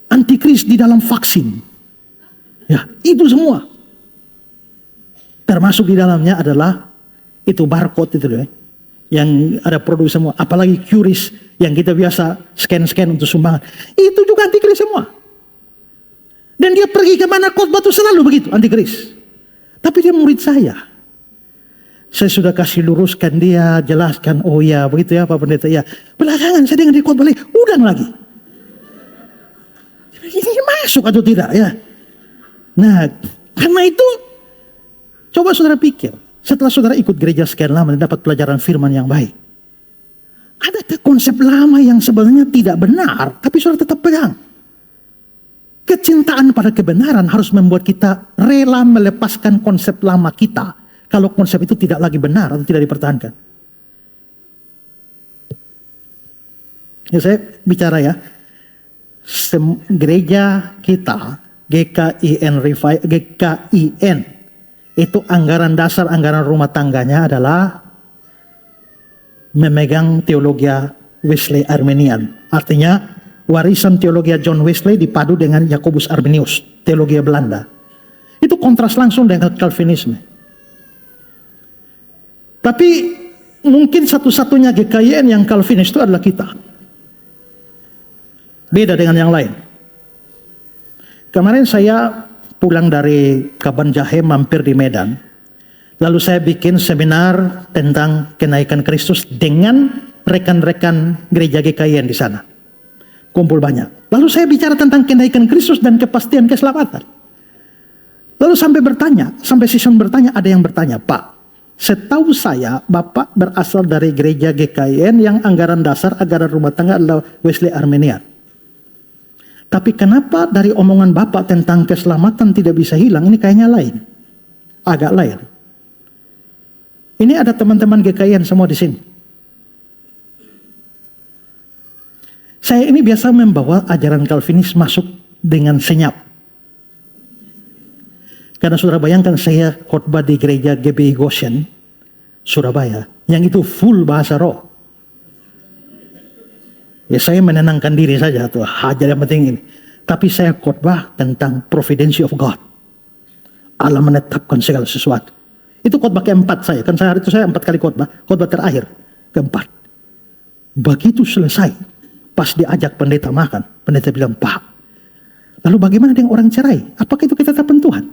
antikris di dalam vaksin. Ya, itu semua. Termasuk di dalamnya adalah itu barcode itu loh ya. Yang ada produk semua, apalagi QRIS yang kita biasa scan-scan untuk sumbangan, itu juga antikris semua. Dan dia pergi kemana khotbah itu selalu begitu, antikris. Tapi dia murid saya sudah kasih luruskan dia, jelaskan, oh ya begitu ya Pak Pendeta ya. Belakangan saya dengar dia khotbah lagi, udang lagi. Ini masuk atau tidak ya? Nah, karena itu coba saudara pikir. Setelah saudara ikut gereja sekian lama dan dapat pelajaran firman yang baik, ada konsep lama yang sebenarnya tidak benar, tapi saudara tetap pegang. Kecintaan pada kebenaran harus membuat kita rela melepaskan konsep lama kita, kalau konsep itu tidak lagi benar atau tidak dipertahankan. Ya, saya bicara ya, gereja kita, GKIN, itu anggaran dasar, anggaran rumah tangganya adalah memegang teologi Wesley Arminian. Artinya warisan teologi John Wesley dipadu dengan Jacobus Arminius, teologi Belanda. Itu kontras langsung dengan Calvinisme. Tapi mungkin satu-satunya GKIN yang Calvinis itu adalah kita. Beda dengan yang lain. Kemarin saya pulang dari Kaban Jahe mampir di Medan. Lalu saya bikin seminar tentang kenaikan Kristus dengan rekan-rekan gereja GKIN di sana. Kumpul banyak. Lalu saya bicara tentang kenaikan Kristus dan kepastian keselamatan. Lalu sampai season bertanya, ada yang bertanya, Pak, setahu saya Bapak berasal dari gereja GKIN yang anggaran dasar, anggaran rumah tangga adalah Wesley Arminian. Tapi kenapa dari omongan Bapak tentang keselamatan tidak bisa hilang? Ini kayaknya lain. Agak lain. Ini ada teman-teman GKIN semua di sini. Saya ini biasa membawa ajaran Calvinis masuk dengan senyap. Karena saudara bayangkan saya khotbah di gereja GBI Goshen, Surabaya, yang itu full bahasa roh. Ya saya menenangkan diri saja tuh, hajar yang penting ini. Tapi saya khotbah tentang providency of God. Allah menetapkan segala sesuatu. Itu khotbah keempat saya. Kan hari itu saya 4 kali khotbah terakhir keempat. Begitu selesai, pas diajak pendeta makan, pendeta bilang, Pak, lalu bagaimana dengan orang cerai? Apakah itu ketetapan Tuhan?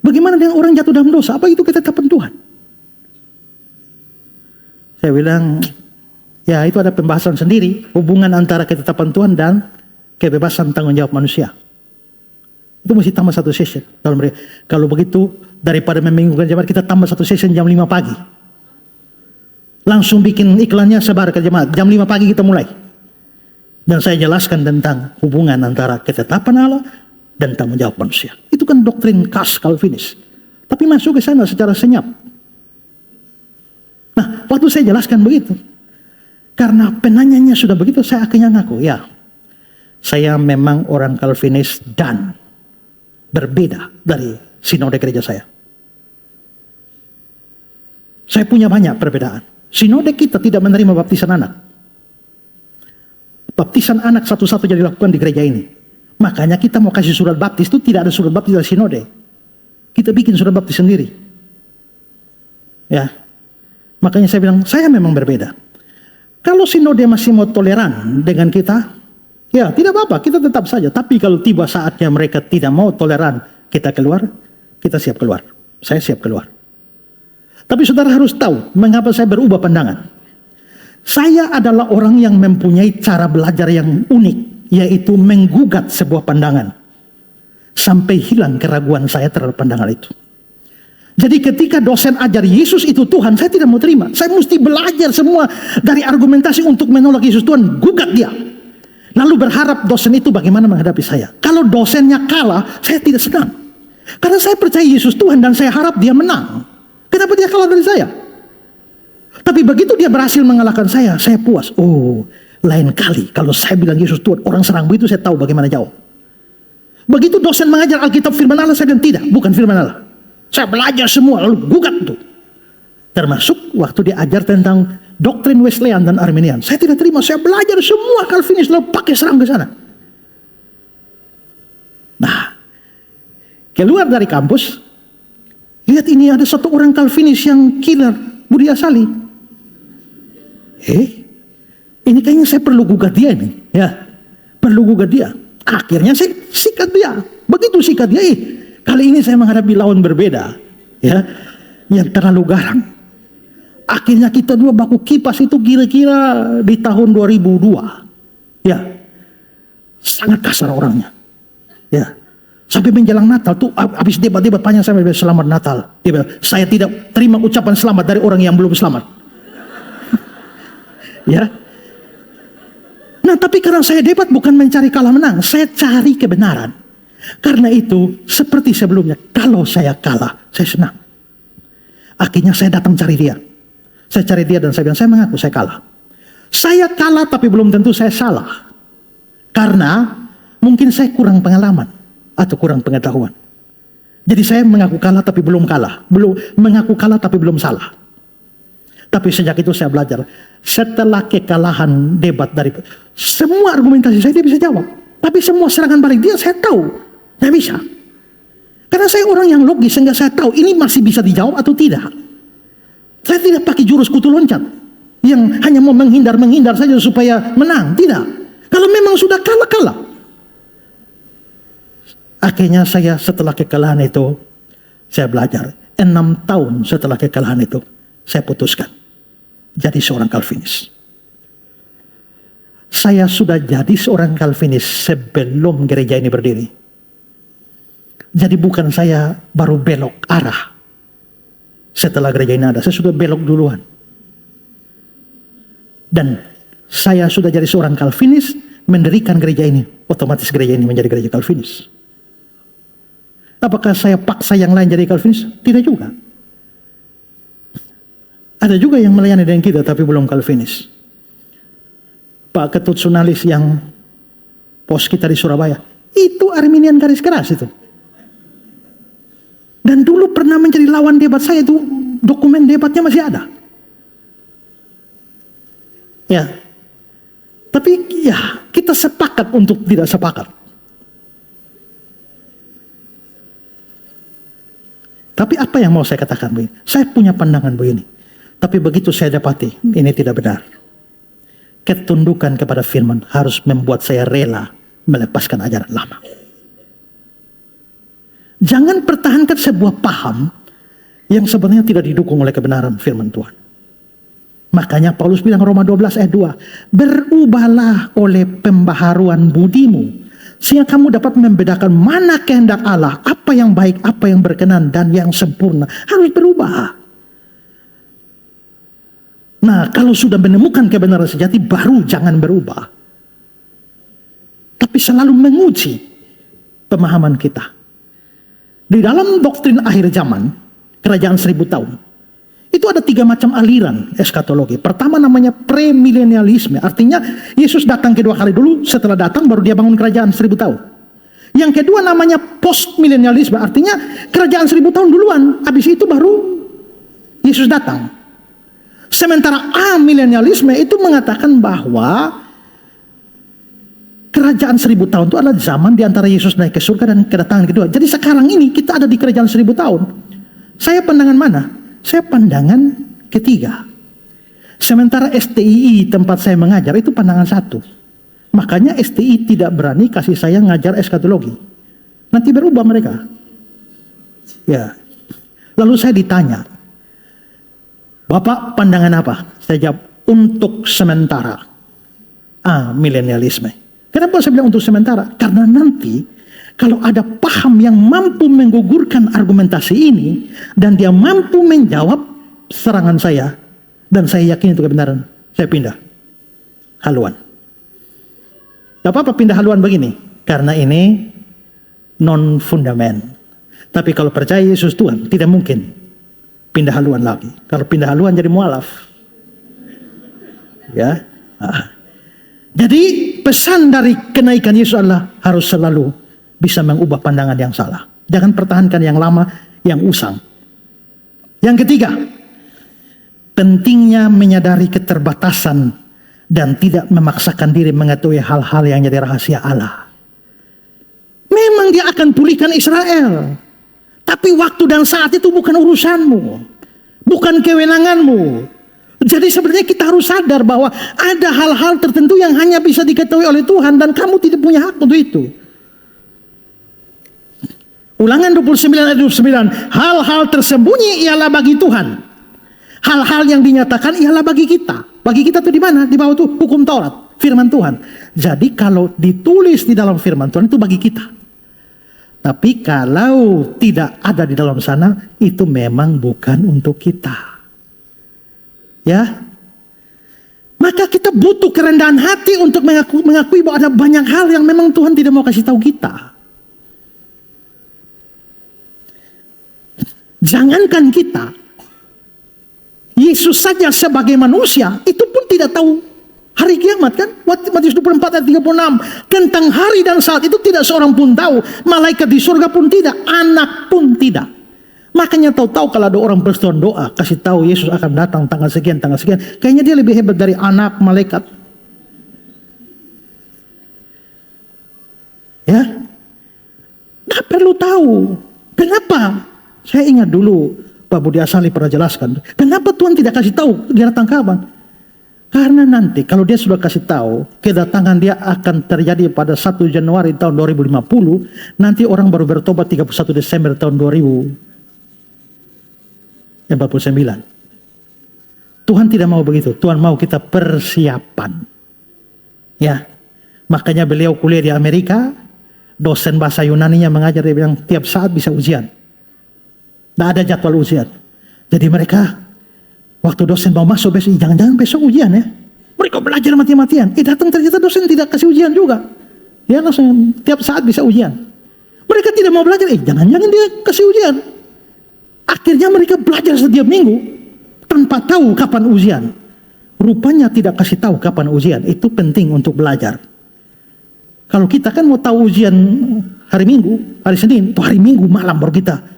Bagaimana dengan orang jatuh dalam dosa? Apa itu ketetapan Tuhan? Saya bilang, ya itu ada pembahasan sendiri, hubungan antara ketetapan Tuhan dan kebebasan tanggung jawab manusia. Itu mesti tambah 1 session. Kalau begitu, daripada membingungkan jemaat, kita tambah 1 session jam 5 pagi. Langsung bikin iklannya, sebar ke jemaat. Jam 5 pagi kita mulai. Dan saya jelaskan tentang hubungan antara ketetapan Allah dan tanggung jawab manusia. Itu kan doktrin khas Calvinis. Tapi masuk ke sana secara senyap. Nah, waktu saya jelaskan begitu, karena penanyanya sudah begitu, saya akhirnya ngaku, ya, saya memang orang Calvinis dan berbeda dari sinode gereja saya. Saya punya banyak perbedaan. Sinode kita tidak menerima baptisan anak. Baptisan anak satu-satunya dilakukan di gereja ini. Makanya kita mau kasih surat baptis itu tidak ada surat baptis dari sinode. Kita bikin surat baptis sendiri. Ya, makanya saya bilang saya memang berbeda. Kalau sinode masih mau toleran dengan kita, Ya, tidak apa-apa, kita tetap saja. Tapi kalau tiba saatnya mereka tidak mau toleran, kita keluar, kita siap keluar. Saya siap keluar. Tapi saudara harus tahu, mengapa saya berubah pandangan. Saya adalah orang yang mempunyai cara belajar yang unik, yaitu menggugat sebuah pandangan. Sampai hilang keraguan saya terhadap pandangan itu. Jadi ketika dosen ajar Yesus itu Tuhan, saya tidak mau terima. Saya mesti belajar semua dari argumentasi untuk menolak Yesus Tuhan, gugat dia. Lalu berharap dosen itu bagaimana menghadapi saya. Kalau dosennya kalah, saya tidak senang. Karena saya percaya Yesus Tuhan dan saya harap dia menang. Kenapa dia kalah dari saya? Tapi begitu dia berhasil mengalahkan saya puas. Oh, lain kali kalau saya bilang Yesus Tuhan, orang serang begitu saya tahu bagaimana jawab. Begitu dosen mengajar Alkitab firman Allah, saya bilang tidak, bukan firman Allah. Saya belajar semua lalu gugat itu. Termasuk waktu dia ajar tentang doktrin Wesleyan dan Arminian. Saya tidak terima, saya belajar semua Calvinis lalu pakai serang ke sana. Nah, keluar dari kampus, lihat ini ada satu orang Calvinis yang killer, Budi Asali. Ini kayaknya saya perlu gugat dia nih, ya, perlu gugat dia. Akhirnya saya sikat dia, begitu sikat dia. Kali ini saya menghadapi lawan berbeda, ya, yang terlalu garang. Akhirnya kita dua baku kipas itu kira-kira di tahun 2002. Ya. Sangat kasar orangnya. Ya. Sampai menjelang Natal tuh habis debat-debat panjang sampai selamat Natal. Dia bilang, saya tidak terima ucapan selamat dari orang yang belum selamat. Ya. Nah, tapi karena saya debat bukan mencari kalah menang, saya cari kebenaran. Karena itu seperti sebelumnya, kalau saya kalah, saya senang. Akhirnya saya datang cari dia. Saya cari dia dan saya bilang, saya mengaku saya kalah. Saya kalah tapi belum tentu saya salah. Karena mungkin saya kurang pengalaman atau kurang pengetahuan. Jadi saya mengaku kalah tapi belum kalah. Mengaku kalah tapi belum salah. Tapi sejak itu saya belajar. Setelah kekalahan debat dari semua argumentasi saya dia bisa jawab. Tapi semua serangan balik dia saya tahu. Tidak bisa. Karena saya orang yang logis sehingga saya tahu ini masih bisa dijawab atau tidak. Saya tidak pakai jurus kutu loncat yang hanya mau menghindar saja supaya menang. Tidak. Kalau memang sudah kalah. Akhirnya saya setelah kekalahan itu, saya belajar. 6 tahun setelah kekalahan itu, saya putuskan jadi seorang Calvinis. Saya sudah jadi seorang Calvinis sebelum gereja ini berdiri. Jadi bukan saya baru belok arah setelah gereja ini ada, saya sudah belok duluan. Dan saya sudah jadi seorang Calvinis, mendirikan gereja ini. Otomatis gereja ini menjadi gereja Calvinis. Apakah saya paksa yang lain jadi Calvinis? Tidak juga. Ada juga yang melayani dengan kita tapi belum Calvinis. Pak Ketut Sunalis yang pos kita di Surabaya, itu Arminian garis keras itu. Dan dulu pernah menjadi lawan debat saya, itu dokumen debatnya masih ada. Ya. Tapi ya, kita sepakat untuk tidak sepakat. Tapi apa yang mau saya katakan begini? Saya punya pandangan begini. Tapi begitu saya dapati, ini tidak benar. Ketundukan kepada firman harus membuat saya rela melepaskan ajaran lama. Jangan pertahankan sebuah paham yang sebenarnya tidak didukung oleh kebenaran firman Tuhan. Makanya Paulus bilang Roma 12 ayat 2. Berubahlah oleh pembaharuan budimu. Sehingga kamu dapat membedakan mana kehendak Allah. Apa yang baik, apa yang berkenan dan yang sempurna. Harus berubah. Nah, kalau sudah menemukan kebenaran sejati, baru jangan berubah. Tapi selalu menguji pemahaman kita. Di dalam doktrin akhir zaman, kerajaan 1000 tahun, itu ada 3 macam aliran eskatologi. Pertama namanya premilenialisme, artinya Yesus datang kedua kali dulu, setelah datang baru dia bangun kerajaan 1000 tahun. Yang kedua namanya postmilenialisme, artinya kerajaan 1000 tahun duluan, habis itu baru Yesus datang. Sementara amilenialisme itu mengatakan bahwa kerajaan 1000 tahun itu adalah zaman di antara Yesus naik ke surga dan kedatangan kedua. Jadi sekarang ini kita ada di kerajaan 1000 tahun. Saya pandangan mana? Saya pandangan ketiga. Sementara STII tempat saya mengajar itu pandangan satu. Makanya STI tidak berani kasih saya ngajar eskatologi. Nanti berubah mereka. Ya. Lalu saya ditanya, Bapak pandangan apa? Saya jawab, untuk sementara. Milenialisme. Kenapa saya bilang untuk sementara? Karena nanti kalau ada paham yang mampu menggugurkan argumentasi ini dan dia mampu menjawab serangan saya dan saya yakin itu kebenaran, saya pindah haluan. Gak apa-apa pindah haluan begini, karena ini non fundament. Tapi kalau percaya Yesus Tuhan, tidak mungkin pindah haluan lagi. Kalau pindah haluan jadi mualaf. Ya. Jadi pesan dari kenaikan Yesus adalah harus selalu bisa mengubah pandangan yang salah. Jangan pertahankan yang lama, yang usang. Yang ketiga, pentingnya menyadari keterbatasan dan tidak memaksakan diri mengetahui hal-hal yang jadi rahasia Allah. Memang dia akan pulihkan Israel. Tapi waktu dan saat itu bukan urusanmu. Bukan kewenanganmu. Jadi sebenarnya kita harus sadar bahwa ada hal-hal tertentu yang hanya bisa diketahui oleh Tuhan. Dan kamu tidak punya hak untuk itu. Ulangan 29 ayat 29. Hal-hal tersembunyi ialah bagi Tuhan. Hal-hal yang dinyatakan ialah bagi kita. Bagi kita tuh di mana? Di bawah tuh hukum Taurat, firman Tuhan. Jadi kalau ditulis di dalam firman Tuhan itu bagi kita. Tapi kalau tidak ada di dalam sana, itu memang bukan untuk kita. Ya. Maka kita butuh kerendahan hati untuk mengakui bahwa ada banyak hal yang memang Tuhan tidak mau kasih tahu kita. Jangankan kita, Yesus saja sebagai manusia itu pun tidak tahu hari kiamat kan. Matius 24 ayat 36. Tentang hari dan saat itu tidak seorang pun tahu. Malaikat di surga pun tidak. Anak pun tidak. Makanya tahu-tahu kalau ada orang bersetuan doa kasih tahu Yesus akan datang tanggal sekian. Kayaknya dia lebih hebat dari anak, malaikat. Ya. Nggak perlu tahu. Kenapa? Saya ingat dulu Pak Budi Asali pernah jelaskan. Kenapa Tuhan tidak kasih tahu dia datang kapan? Karena nanti kalau dia sudah kasih tahu kedatangan dia akan terjadi pada 1 Januari tahun 2050. Nanti orang baru bertobat 31 Desember tahun 2049. Tuhan tidak mau begitu. Tuhan mau kita persiapan. Ya. Makanya beliau kuliah di Amerika. Dosen bahasa Yunaninya mengajar. Dia bilang tiap saat bisa ujian. Tidak ada jadwal ujian. Jadi mereka waktu dosen mau masuk besok, jangan-jangan besok ujian ya. Mereka belajar mati-matian. Datang ternyata dosen tidak kasih ujian juga. Dia langsung tiap saat bisa ujian. Mereka tidak mau belajar. Jangan-jangan dia kasih ujian. Akhirnya mereka belajar setiap minggu tanpa tahu kapan ujian. Rupanya tidak kasih tahu kapan ujian. Itu penting untuk belajar. Kalau kita kan mau tahu ujian hari Minggu, hari Senin, atau hari Minggu malam baru kita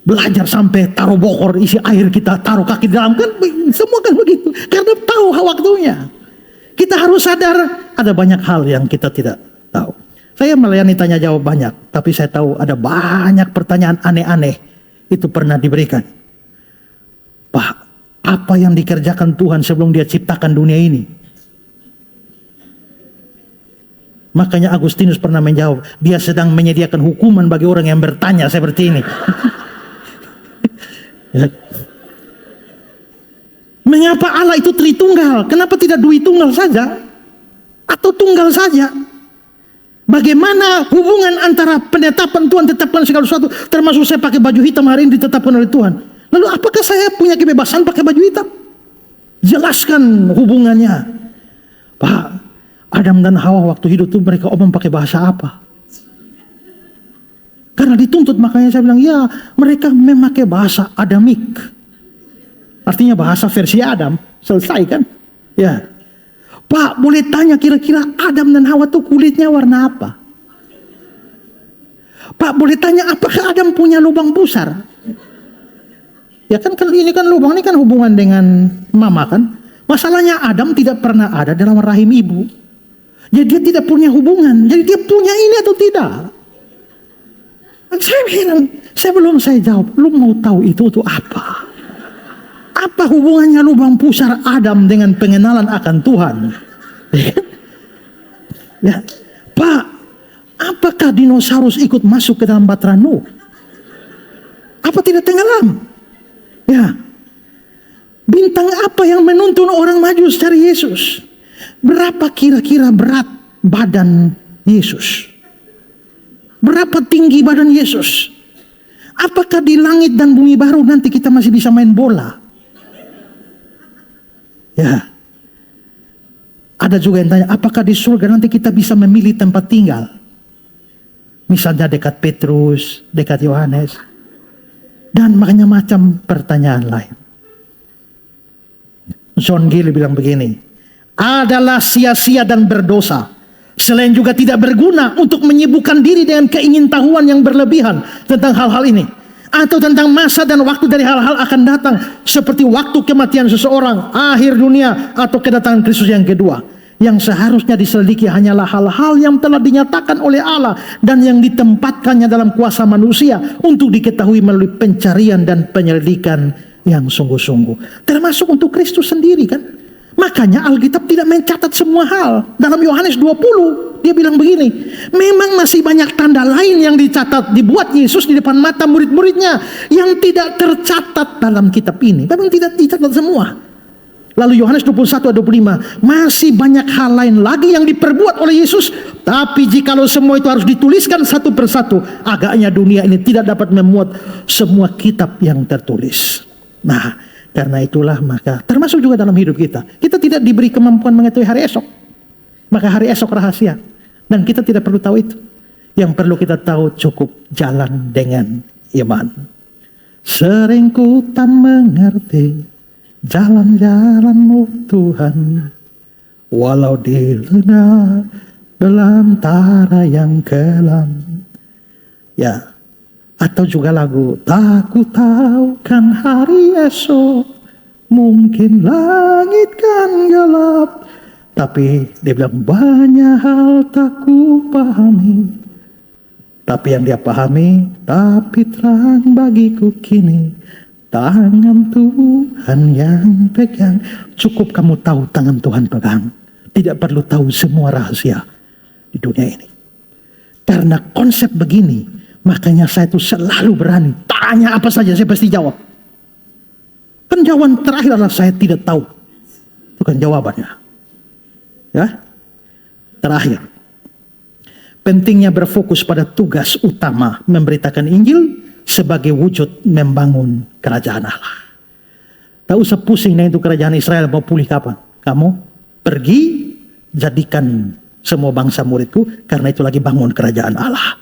belajar sampai taruh bokor isi air kita taruh kaki di dalam kan semua kan begitu karena tahu waktunya. Kita harus sadar ada banyak hal yang kita tidak tahu. Saya melayani tanya jawab banyak, tapi saya tahu ada banyak pertanyaan aneh-aneh itu pernah diberikan. Pak, apa yang dikerjakan Tuhan sebelum Dia ciptakan dunia ini? Makanya Agustinus pernah menjawab, Dia sedang menyediakan hukuman bagi orang yang bertanya seperti ini. Mengapa Allah itu Tritunggal? Kenapa tidak Dwi Tunggal saja? Atau tunggal saja? Bagaimana hubungan antara penetapan Tuhan tetapkan segala sesuatu, termasuk saya pakai baju hitam hari ini ditetapkan oleh Tuhan. Lalu apakah saya punya kebebasan pakai baju hitam? Jelaskan hubungannya. Pak, Adam dan Hawa waktu hidup itu mereka omong pakai bahasa apa? Karena dituntut, makanya saya bilang, ya mereka memakai bahasa Adamik. Artinya bahasa versi Adam. Selesai kan? Ya. Pak, boleh tanya kira-kira Adam dan Hawa itu kulitnya warna apa? Pak, boleh tanya apakah Adam punya lubang pusar? Ya kan ini kan lubang, ini kan hubungan dengan mama kan? Masalahnya Adam tidak pernah ada dalam rahim ibu. Jadi dia tidak punya hubungan. Jadi dia punya ini atau tidak? Saya bilang, saya jawab, lu mau tahu itu untuk apa? Apa hubungannya lubang pusar Adam dengan pengenalan akan Tuhan? Ya, Pak, apakah dinosaurus ikut masuk ke dalam Bahtera Nuh? Apa tidak tenggelam? Ya, bintang apa yang menuntun orang maju cari Yesus? Berapa kira-kira berat badan Yesus? Berapa tinggi badan Yesus? Apakah di langit dan bumi baru nanti kita masih bisa main bola? Ya. Ada juga yang tanya, apakah di surga nanti kita bisa memilih tempat tinggal? Misalnya dekat Petrus, dekat Yohanes. Dan makanya macam pertanyaan lain. John Gill bilang begini, adalah sia-sia dan berdosa. Selain juga tidak berguna untuk menyibukkan diri dengan keingintahuan yang berlebihan tentang hal-hal ini. Atau tentang masa dan waktu dari hal-hal akan datang. Seperti waktu kematian seseorang, akhir dunia, atau kedatangan Kristus yang kedua. Yang seharusnya diselidiki hanyalah hal-hal yang telah dinyatakan oleh Allah. Dan yang ditempatkannya dalam kuasa manusia. Untuk diketahui melalui pencarian dan penyelidikan yang sungguh-sungguh. Termasuk untuk Kristus sendiri kan. Makanya Alkitab tidak mencatat semua hal. Dalam Yohanes 20 dia bilang begini, memang masih banyak tanda lain yang dicatat, dibuat Yesus di depan mata murid-muridnya yang tidak tercatat dalam kitab ini. Memang tidak dicatat semua. Lalu Yohanes 21 ayat 25, masih banyak hal lain lagi yang diperbuat oleh Yesus, tapi jikalau semua itu harus dituliskan satu persatu, agaknya dunia ini tidak dapat memuat semua kitab yang tertulis. Nah, karena itulah maka termasuk juga dalam hidup kita tidak diberi kemampuan mengetahui hari esok. Maka hari esok rahasia dan kita tidak perlu tahu itu. Yang perlu kita tahu cukup jalan dengan iman. Sering ku tak mengerti jalan-jalan-Mu Tuhan, walau di belantara yang kelam. Ya, atau juga lagu, tak ku tahu kan hari esok, mungkin langit kan gelap, tapi dia bilang banyak hal tak ku pahami, tapi yang dia pahami, tapi terang bagiku kini, tangan Tuhan yang pegang. Cukup kamu tahu tangan Tuhan pegang, tidak perlu tahu semua rahasia di dunia ini. Karena konsep begini, makanya saya tuh selalu berani tanya apa saja saya pasti jawab. Kan jawaban terakhir adalah saya tidak tahu. Itu kan jawabannya. Ya. Terakhir. Pentingnya berfokus pada tugas utama memberitakan Injil sebagai wujud membangun kerajaan Allah. Tak usah pusing dengan itu kerajaan Israel mau pulih kapan. Kamu pergi jadikan semua bangsa muridku, karena itu lagi bangun kerajaan Allah.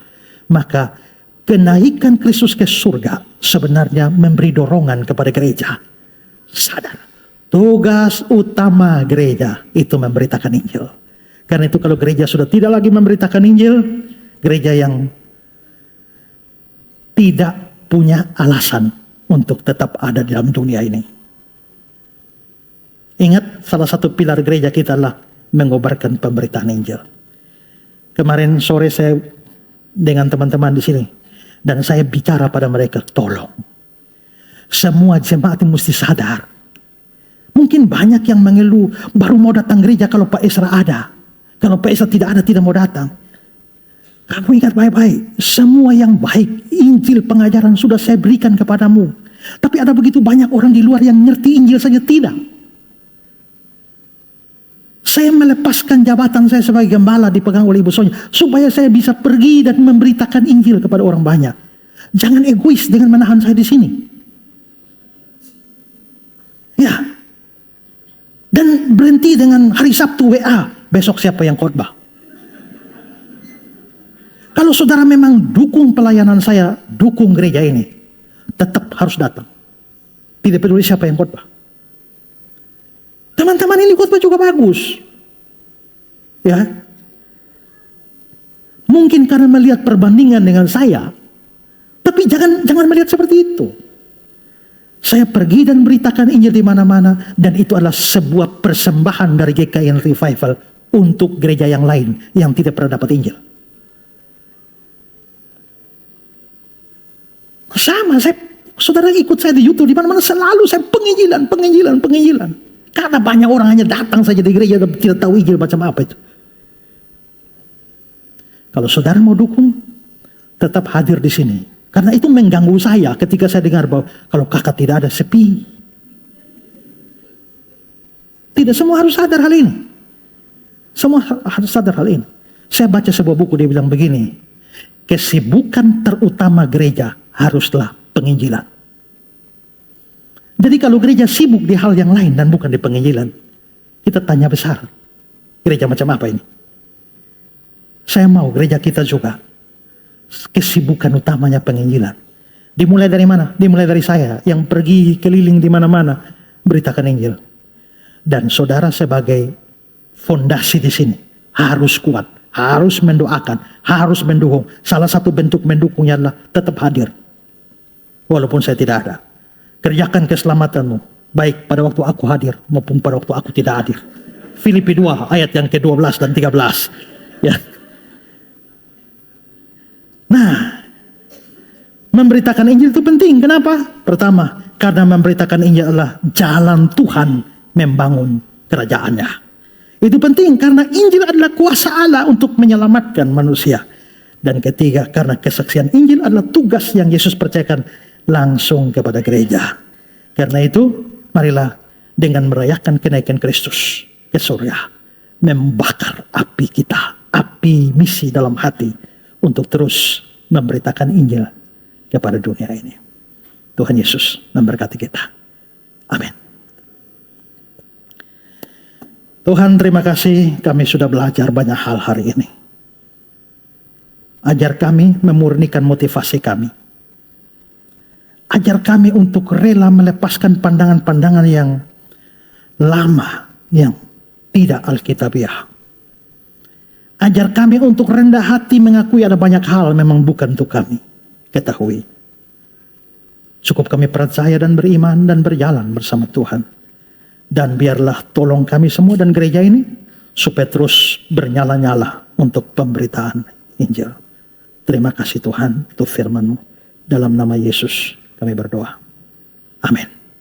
Maka kenaikan Kristus ke surga sebenarnya memberi dorongan kepada gereja. Sadar, tugas utama gereja itu memberitakan Injil. Karena itu kalau gereja sudah tidak lagi memberitakan Injil, gereja yang tidak punya alasan untuk tetap ada di dalam dunia ini. Ingat, salah satu pilar gereja kita adalah mengobarkan pemberitaan Injil. Kemarin sore saya dengan teman-teman di sini, dan saya bicara pada mereka, tolong. Semua jemaat mesti sadar. Mungkin banyak yang mengeluh, baru mau datang gereja kalau Pak Esra ada. Kalau Pak Esra tidak ada, tidak mau datang. Kamu ingat baik-baik, semua yang baik, Injil pengajaran sudah saya berikan kepadamu. Tapi ada begitu banyak orang di luar yang ngerti Injil saja tidak. Saya melepaskan jabatan saya sebagai gembala dipegang oleh Ibu Sonia, supaya saya bisa pergi dan memberitakan Injil kepada orang banyak. Jangan egois dengan menahan saya di sini. Ya. Dan berhenti dengan hari Sabtu WA, besok siapa yang khotbah. Kalau saudara memang dukung pelayanan saya, dukung gereja ini, tetap harus datang. Tidak peduli siapa yang khotbah. Teman-teman ini khotbah juga bagus. Ya. Mungkin karena melihat perbandingan dengan saya, tapi jangan melihat seperti itu. Saya pergi dan beritakan Injil di mana-mana, dan itu adalah sebuah persembahan dari GKI Revival untuk gereja yang lain yang tidak pernah dapat Injil. Sama, saudara ikut saya di YouTube, di mana-mana selalu saya penginjilan. Karena banyak orang hanya datang saja di gereja dan tidak tahu Injil macam apa itu. Kalau saudara mau dukung, tetap hadir di sini. Karena itu mengganggu saya ketika saya dengar bahwa kalau kakak tidak ada, sepi. Tidak semua harus sadar hal ini. Semua harus sadar hal ini. Saya baca sebuah buku, dia bilang begini, kesibukan terutama gereja haruslah penginjilan. Jadi kalau gereja sibuk di hal yang lain dan bukan di penginjilan, kita tanya besar, gereja macam apa ini? Saya mau gereja kita juga kesibukan utamanya penginjilan. Dimulai dari mana? Dimulai dari saya yang pergi keliling di mana-mana beritakan Injil. Dan saudara sebagai fondasi di sini harus kuat, harus mendoakan, harus mendukung. Salah satu bentuk mendukungnya adalah tetap hadir. Walaupun saya tidak ada. Kerjakan keselamatanmu, baik pada waktu aku hadir maupun pada waktu aku tidak hadir. Filipi 2 ayat yang ke-12 dan 13. Ya. Nah, memberitakan Injil itu penting. Kenapa? Pertama, karena memberitakan Injil adalah jalan Tuhan membangun kerajaannya. Itu penting karena Injil adalah kuasa Allah untuk menyelamatkan manusia. Dan ketiga, karena kesaksian Injil adalah tugas yang Yesus percayakan langsung kepada gereja. Karena itu, marilah dengan merayakan kenaikan Kristus ke surga, membakar api kita, api misi dalam hati, untuk terus memberitakan Injil kepada dunia ini. Tuhan Yesus memberkati kita. Amin. Tuhan, terima kasih kami sudah belajar banyak hal hari ini. Ajar kami memurnikan motivasi kami. Ajar kami untuk rela melepaskan pandangan-pandangan yang lama, yang tidak alkitabiah. Ajar kami untuk rendah hati mengakui ada banyak hal memang bukan untuk kami ketahui. Cukup kami percaya dan beriman dan berjalan bersama Tuhan. Dan biarlah tolong kami semua dan gereja ini supaya terus bernyala-nyala untuk pemberitaan Injil. Terima kasih Tuhan untuk firman-Mu. Dalam nama Yesus kami berdoa. Amin.